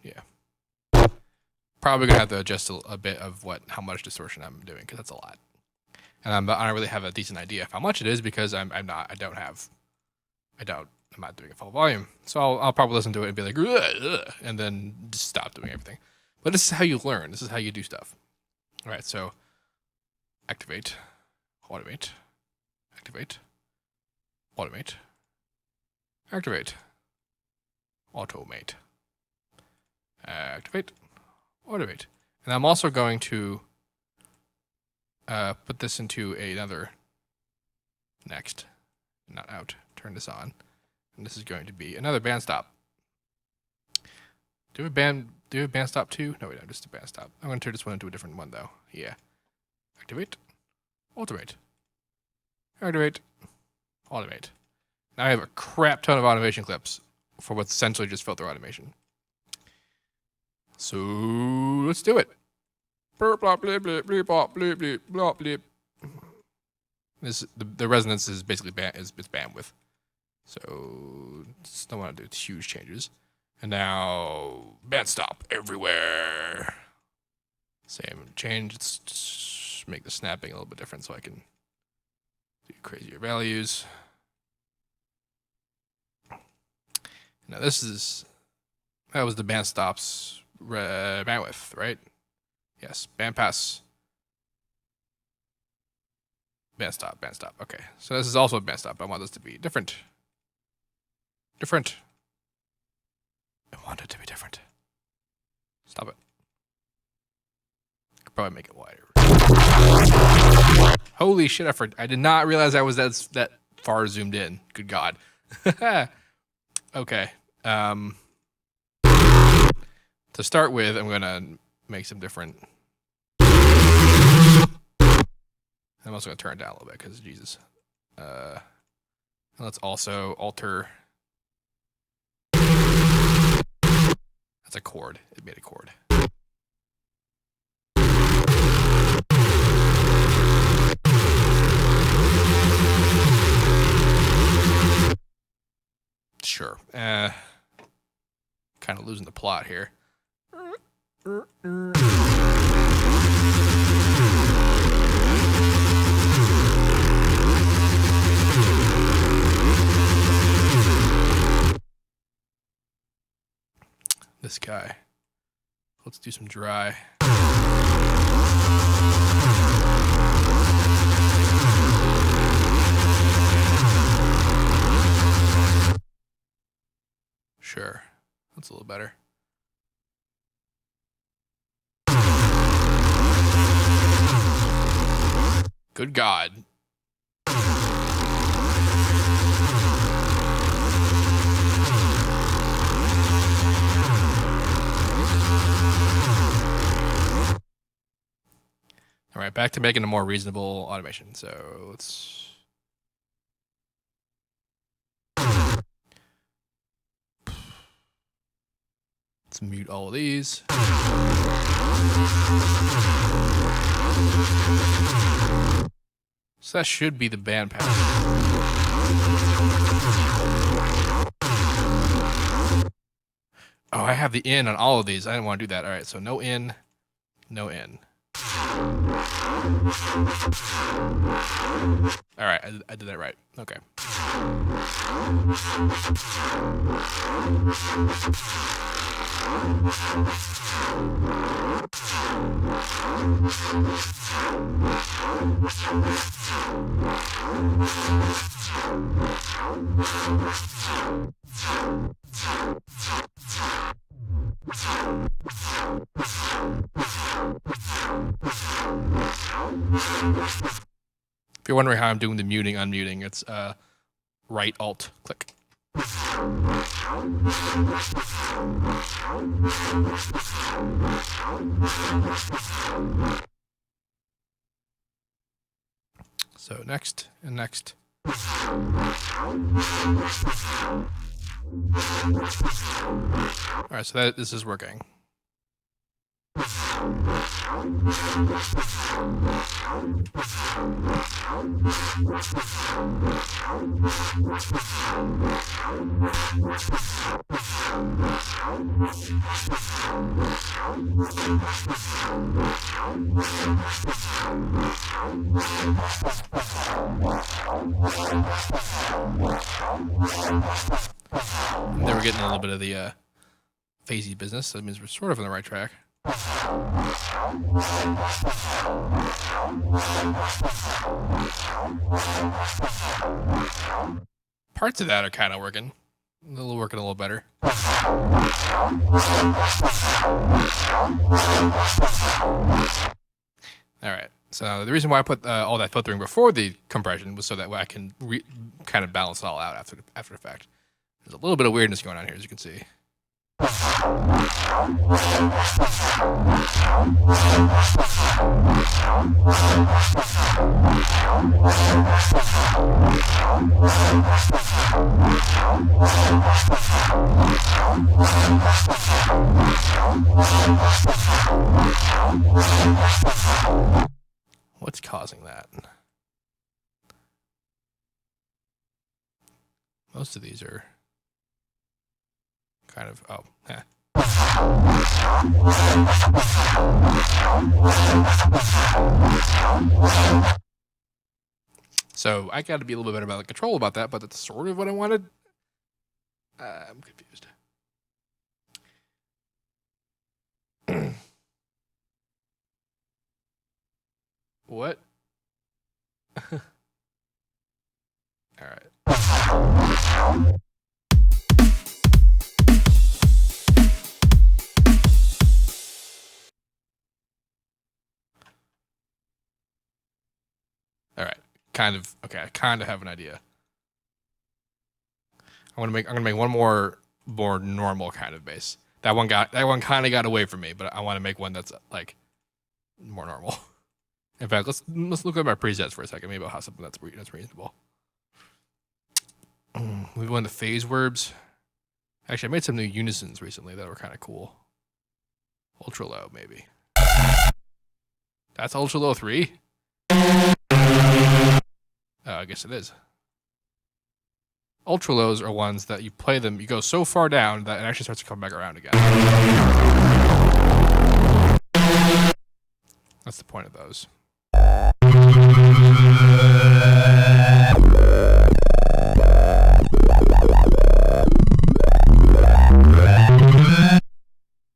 Yeah. Probably gonna have to adjust a bit of how much distortion I'm doing, because that's a lot. And I don't really have a decent idea of how much it is, because I'm not doing a full volume. So I'll probably listen to it and be like, ugh, and then just stop doing everything. But this is how you learn. This is how you do stuff. All right, so activate, automate, activate, automate, activate, automate, activate, automate. And I'm also going to put this into another next, not out, turn this on. And this is going to be another band stop. Do we have band stop too? No, we don't, just a band stop. I'm going to turn this one into a different one though. Yeah. Activate, automate, activate, automate. Now I have a crap ton of automation clips for what's essentially just filter automation. So let's do it. Blip, blop, blip, blip, blip, blop, blip, blip, blop, blip. The resonance is basically it's bandwidth. So just don't want to do huge changes. And now band stop everywhere. Same change. Let's just make the snapping a little bit different so I can do crazier values. Now that was the band stops bandwidth, right? Yes, band pass. Band stop. Okay, so this is also a band stop. I want this to be different. I want it to be different. Stop it. Could probably make it wider. Holy shit! I did not realize I was that far zoomed in. Good God. Okay. To start with, I'm gonna make some different. I'm also gonna turn it down a little bit because Jesus. Let's also alter. That's a chord. It made a chord. Sure. Kind of losing the plot here. This guy. Let's do some dry. Sure. That's a little better. Good God. All right, back to making a more reasonable automation. So let's mute all of these. So that should be the band pattern. Oh, I have the in on all of these. I didn't want to do that. All right, so no in, no in. All right, I did that right. Okay. If you're wondering how I'm doing the muting, unmuting, it's right alt click. So next and next. All right, so this is working. Then we're getting a little bit of the phasey business. That means we're sort of on the right track. Parts of that are kind of working. Working a little better. All right. So the reason why I put all that filtering before the compression was so that way I can kind of balance it all out after the fact. There's a little bit of weirdness going on here, as you can see. What's causing that? Most of these are kind of, oh, eh. So I got to be a little bit better about the control about that, but that's sort of what I wanted. I'm confused. What? All right. All right. Kind of. Okay. I kind of have an idea. I'm gonna make one more normal kind of base. That one kind of got away from me, but I want to make one that's like more normal. In fact, let's look at my presets for a second. Maybe I'll have something that's reasonable. We went to phase verbs. Actually, I made some new unisons recently that were kind of cool. Ultra low, maybe. That's ultra low 3? I guess it is. Ultra lows are ones that you play them, you go so far down that it actually starts to come back around again. That's the point of those.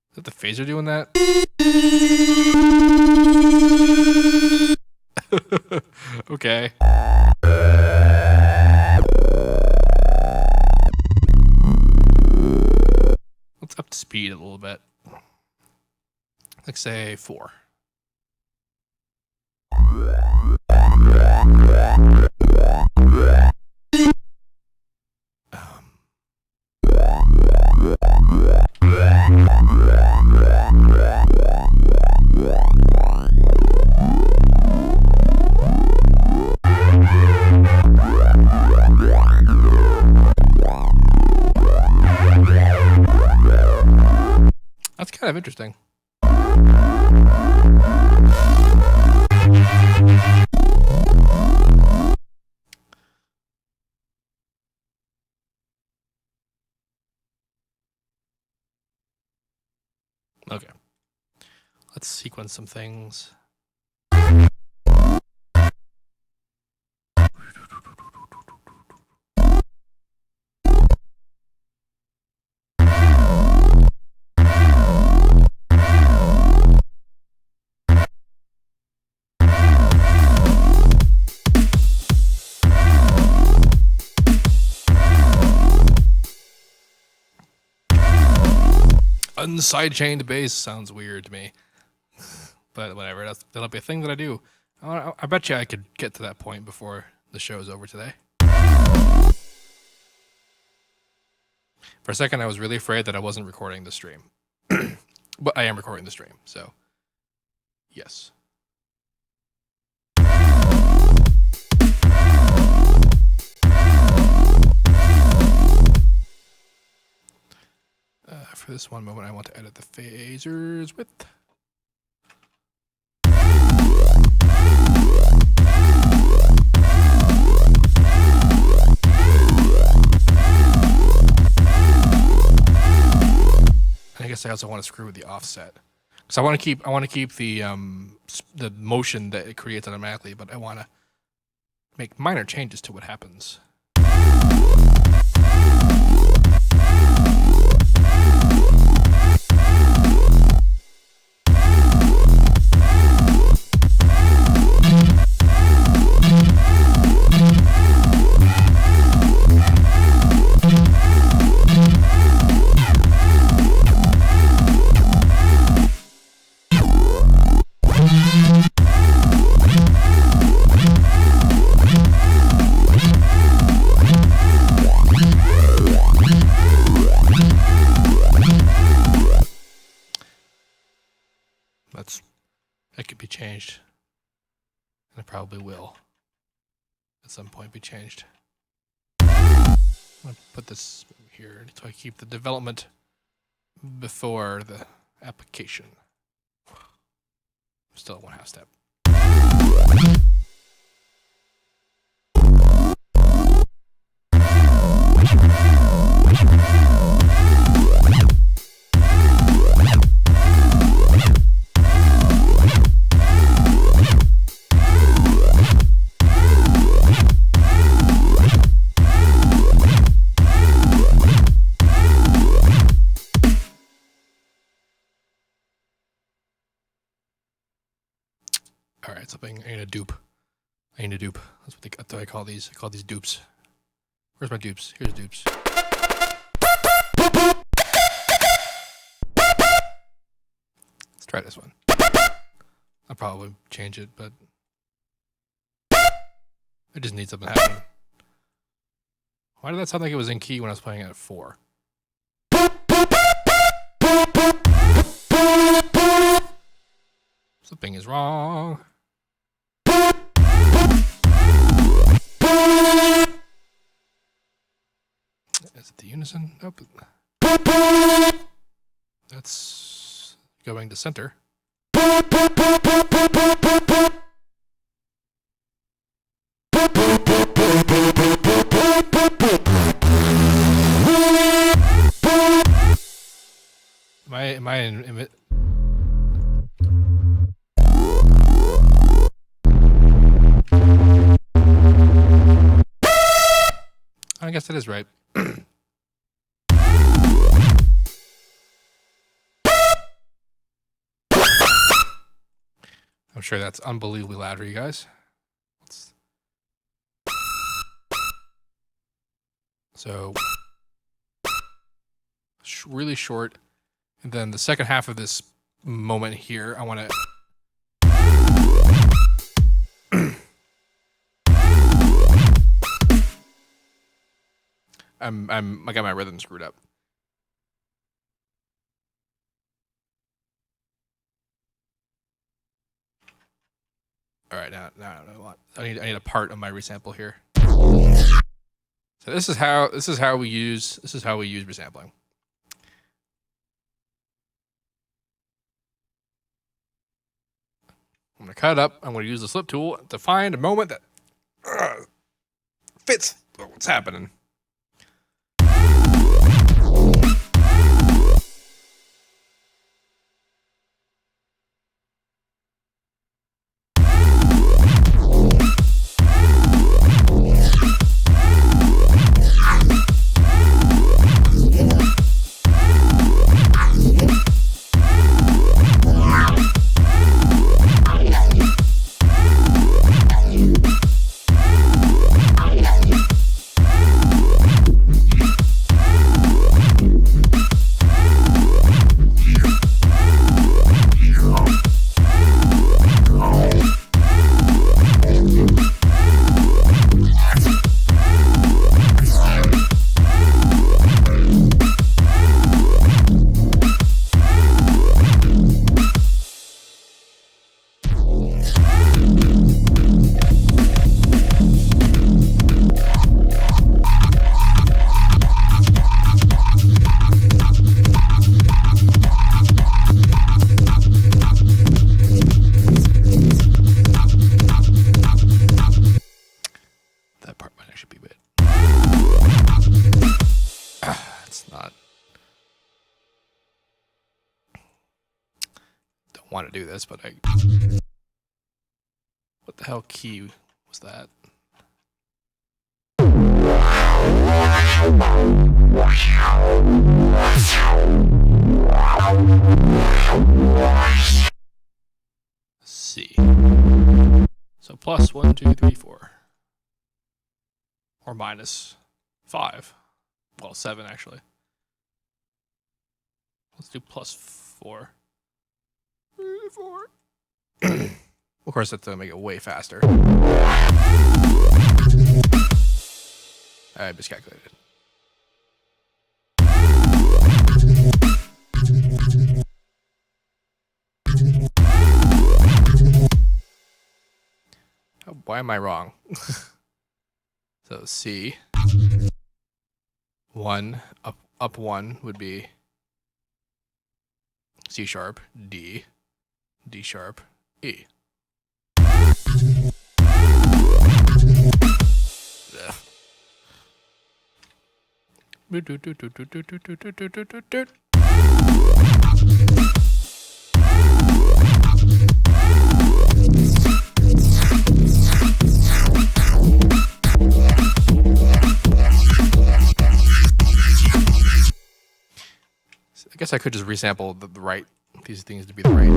Is that the phaser doing that? Okay. Let's up the speed a little bit. Like say 4. That's kind of interesting. Okay. Let's sequence some things. Unsidechained base sounds weird to me, but whatever. That'll be a thing that I do. I bet you I could get to that point before the show's over today. For a second, I was really afraid that I wasn't recording the stream, but I am recording the stream, so yes. For this one moment, I want to edit the phasers width. I guess I also want to screw with the offset, because I want to keep the motion that it creates automatically, but I want to make minor changes to what happens. That could be changed, and it probably will at some point be changed. I'm going to put this here so I keep the development before the application. Still at 1/2 step. All right, something. I need a dupe. That's what I call these. I call these dupes. Where's my dupes? Here's dupes. Let's try this one. I'll probably change it, but I just need something happening. Why did that sound like it was in key when I was playing it at 4? Something is wrong. Is it the unison? Nope. That's going to center. Am I in I guess that is right. I'm sure that's unbelievably loud for you guys. So, really short. And then the second half of this moment here, I want to... I got my rhythm screwed up. All right, now I need a part of my resample here. So this is how we use resampling. I'm gonna cut it up. I'm gonna use the slip tool to find a moment that fits what's happening. Want to do this, but what the hell key was that? C. So plus 1, 2, 3, 4, or minus 5. Well, 7 actually. Let's do plus 4. 4. Of course, that's to make it way faster. I miscalculated. Oh, why am I wrong? So C. 1 up 1 would be C sharp, D, D sharp, E. I guess I could just resample the right, these things to be the right.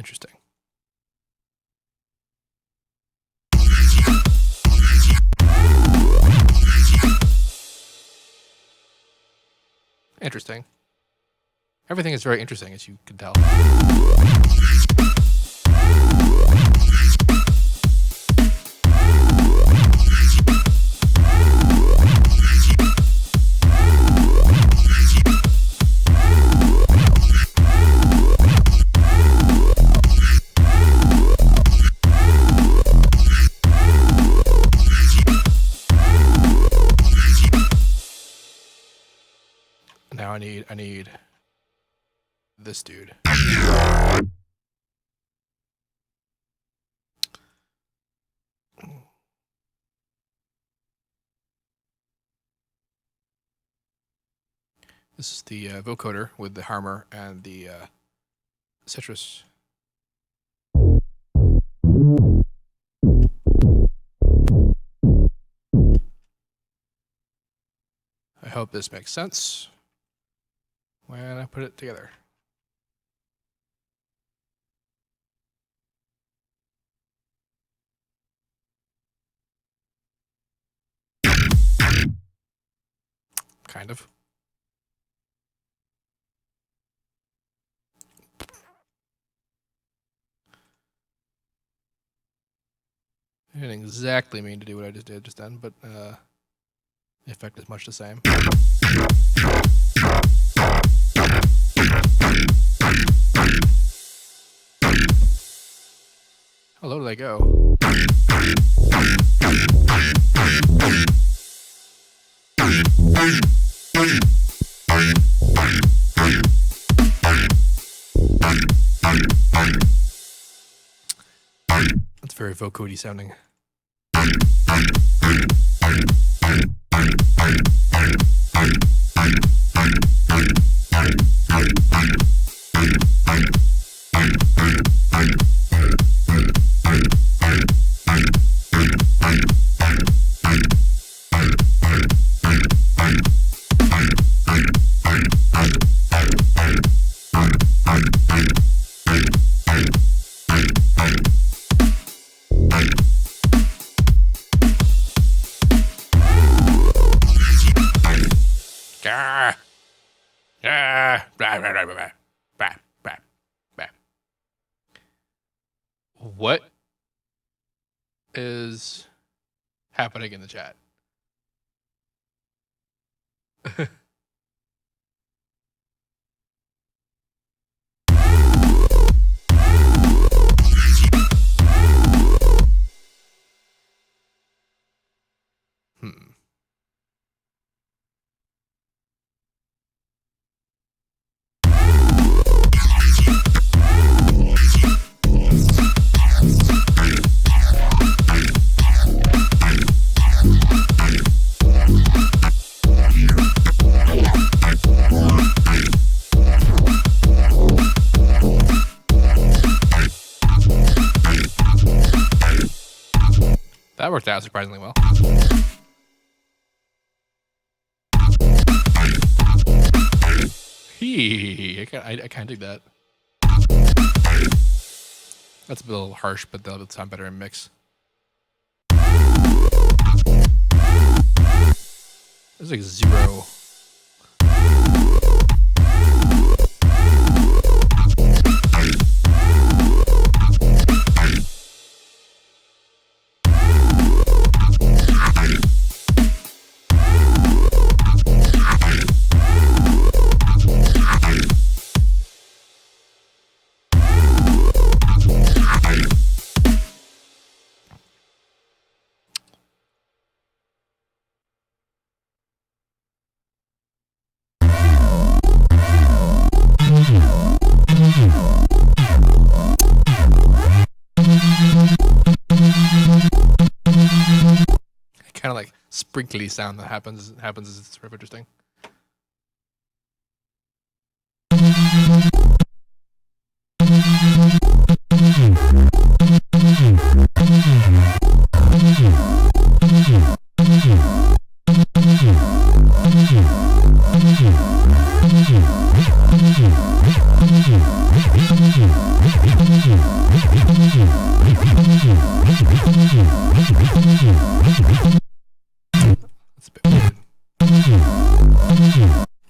Interesting. Interesting. Everything is very interesting, as you can tell. Now I need this dude. This is the vocoder with the Harmer and the citrus. I hope this makes sense when I put it together. Kind of. I didn't exactly mean to do what I just did just then, but the effect is much the same. How low did I go? That's very vocody sounding. What is happening in the chat? That worked out surprisingly well. I kind of dig that. That's a little harsh, but that'll sound better in mix. There's like zero. Kind of like sprinkly sound that happens is sort of interesting.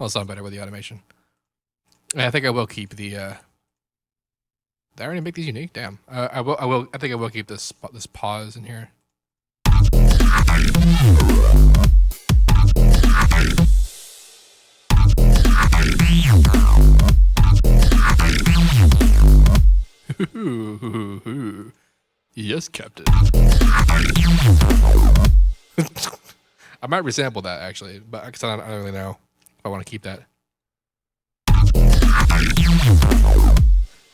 Well, it's not better with the automation. And I think I will keep the. Did I already make these unique? Damn. I will. I think I will keep this pause in here. Yes, Captain. I might resample that actually, but because I don't really know if I want to keep that.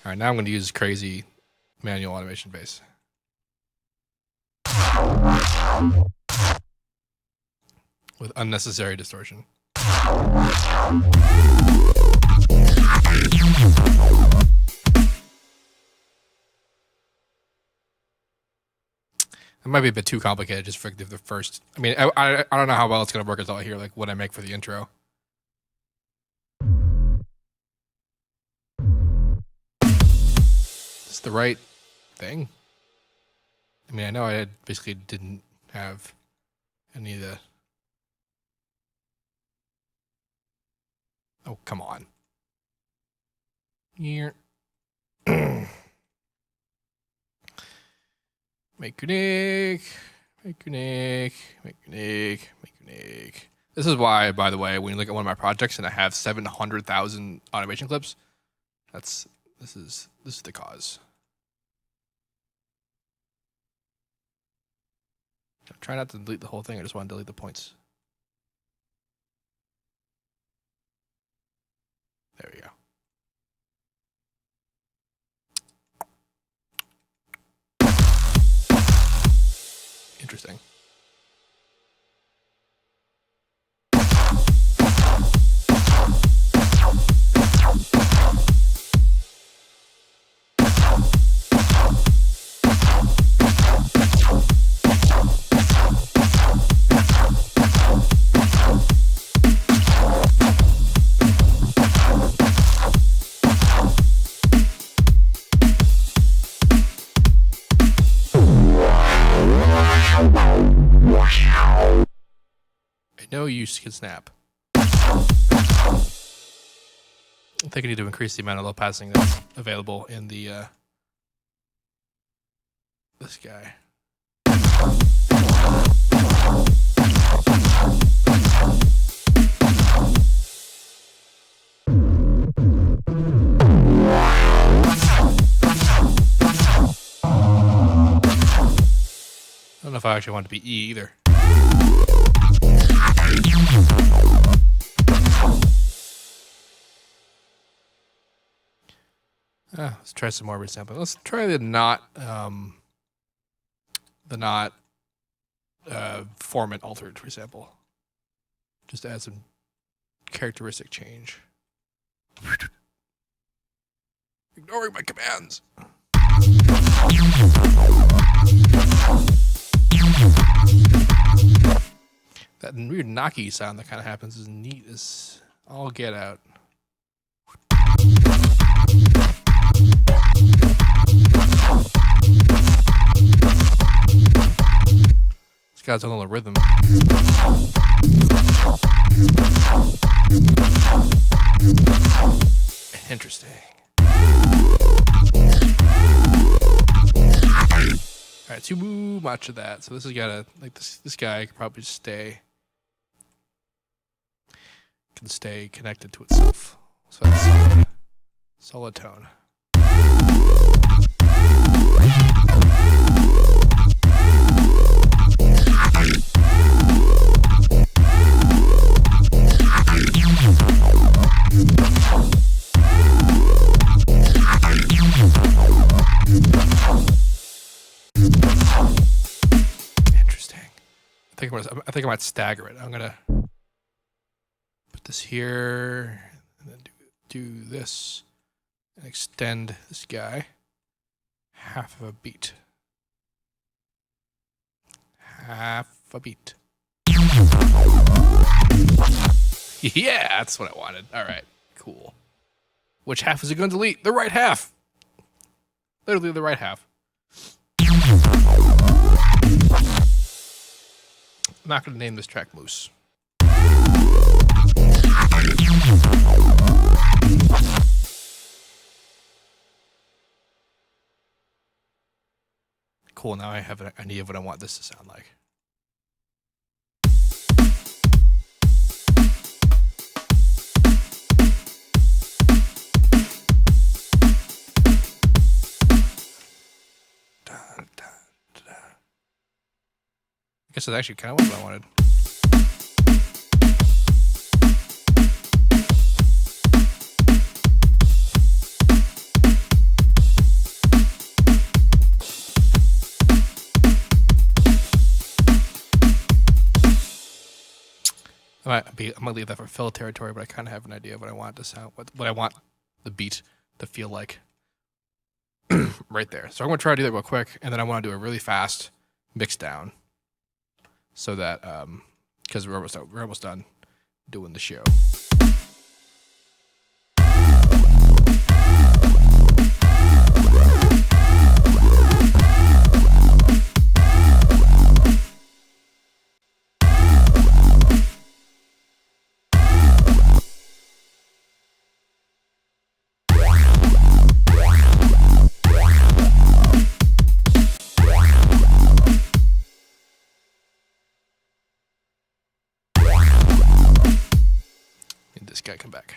All right, now I'm going to use crazy manual automation base. With unnecessary distortion. It might be a bit too complicated just for the first. I mean, I don't know how well it's going to work until I hear like what I make for the intro. It's the right thing. I mean, I know I basically didn't have any of the. Oh, come on. Here. Make unique. This is why, by the way, when you look at one of my projects and I have 700,000 automation clips, this is the cause. Try not to delete the whole thing. I just want to delete the points. There we go. Interesting. No use can snap. I think I need to increase the amount of low passing that's available in the this guy. I don't know if I actually want it to be E either. Let's try some more resampling. Let's try the not format altered resample. Just to add some characteristic change. Ignoring my commands. That weird knocky sound that kind of happens is neat as all get out. It's got its own little rhythm. Interesting. All right, too much of that. So this has got to, like this guy could probably stay connected to itself. So that's solid tone. Interesting. I think I might stagger it. I'm gonna put this here and then do this and extend this guy half of a beat. Half a beat. Yeah, that's what I wanted. All right, cool. Which half is it going to delete? The right half. Literally the right half. I'm not going to name this track Moose. cool. Now I have an idea of what I want this to sound like. I guess that's actually kind of what I wanted. I'm gonna leave that for fill territory, but I kind of have an idea of what I want to sound, what I want the beat to feel like right there. So I'm gonna try to do that real quick, and then I want to do a really fast mix down, so that because we're almost done doing the show. This guy come back.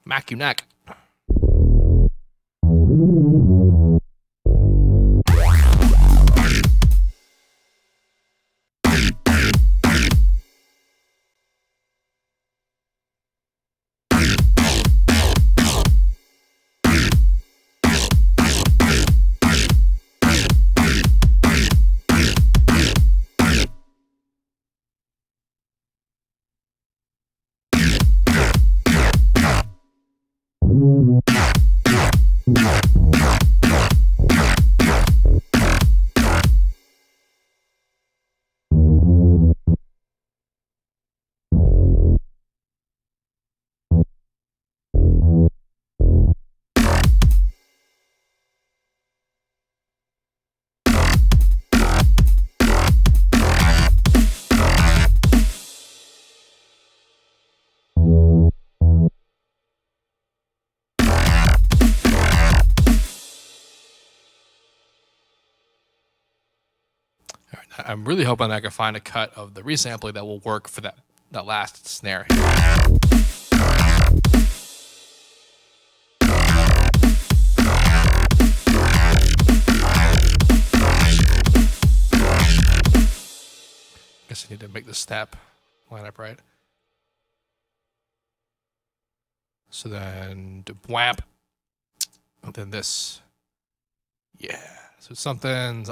Mac you neck. I'm really hoping I can find a cut of the resampling that will work for that last snare. Guess I need to make the snap line up right. So then to whap, and then this. Yeah, so something.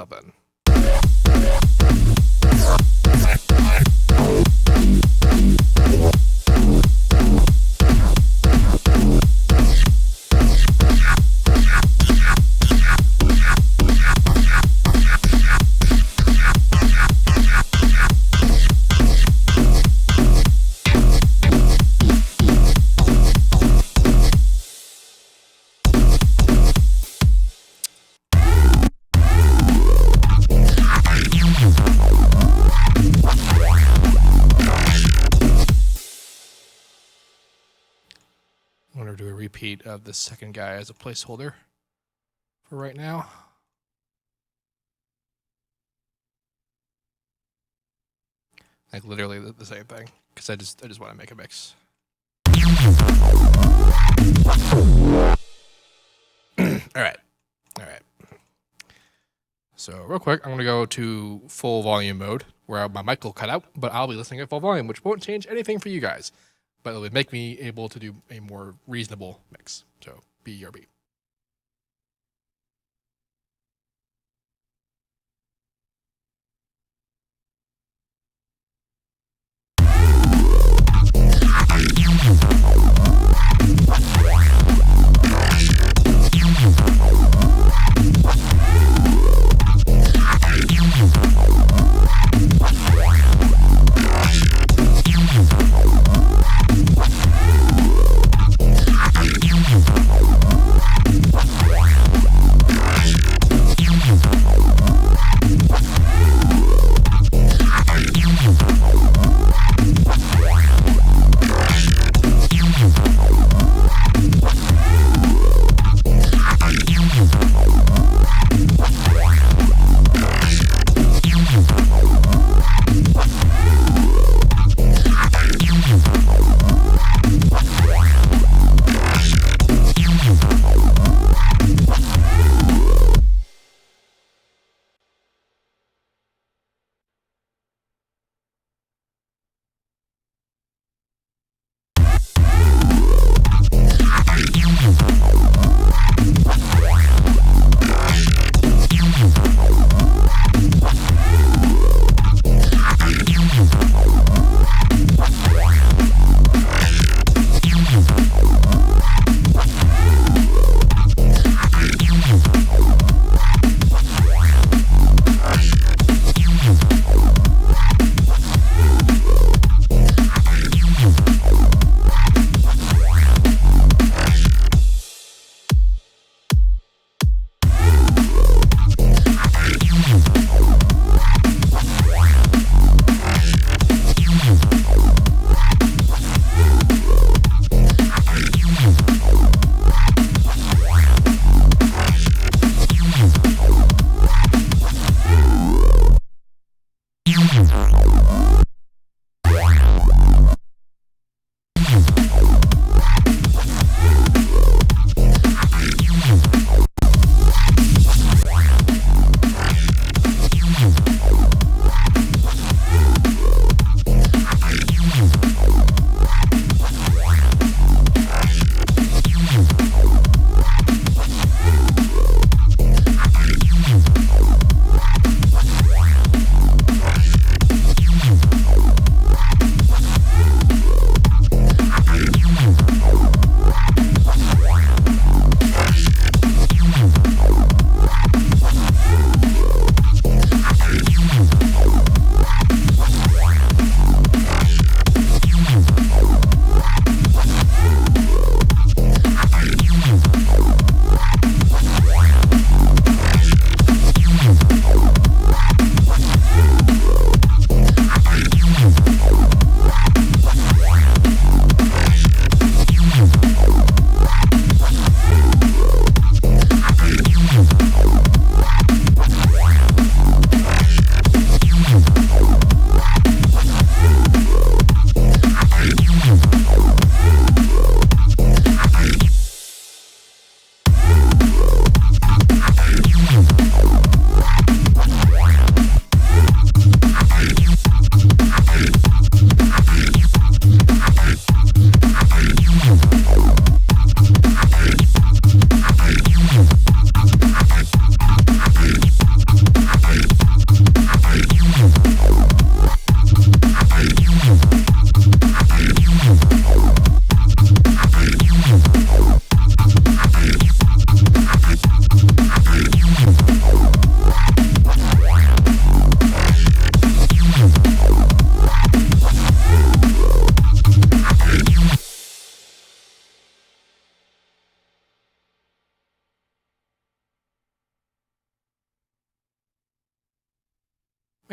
I'm going to do a repeat of the second guy as a placeholder for right now. Like literally the same thing, because I just want to make a mix. All right. So real quick, I'm going to go to full volume mode, where my mic will cut out, but I'll be listening at full volume, which won't change anything for you guys. But it would make me able to do a more reasonable mix. So BRB.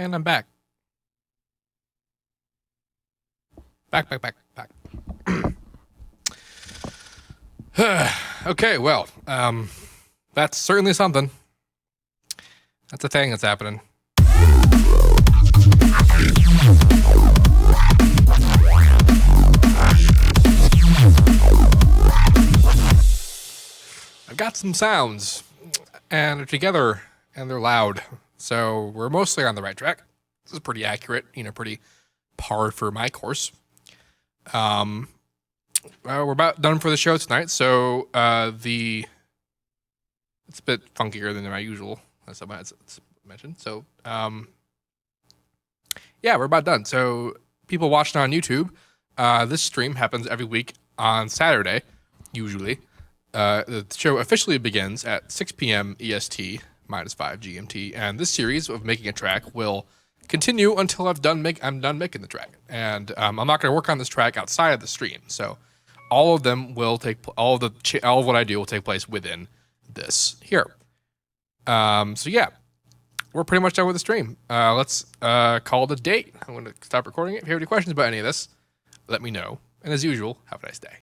And I'm back. Back. Okay, well, that's certainly something. That's a thing that's happening. I've got some sounds, and they're together, and they're loud. So we're mostly on the right track. This is pretty accurate, pretty par for my course. We're about done for the show tonight. So it's a bit funkier than my usual, as I mentioned. So yeah, we're about done. So people watching on YouTube, this stream happens every week on Saturday, usually. The show officially begins at 6 p.m. EST, -5 GMT, and this series of making a track will continue until I'm done making the track. And I'm not going to work on this track outside of the stream. So all of them will all of what I do will take place within this here. So yeah, we're pretty much done with the stream. Let's call it a date. I'm going to stop recording it. If you have any questions about any of this, let me know. And as usual, have a nice day.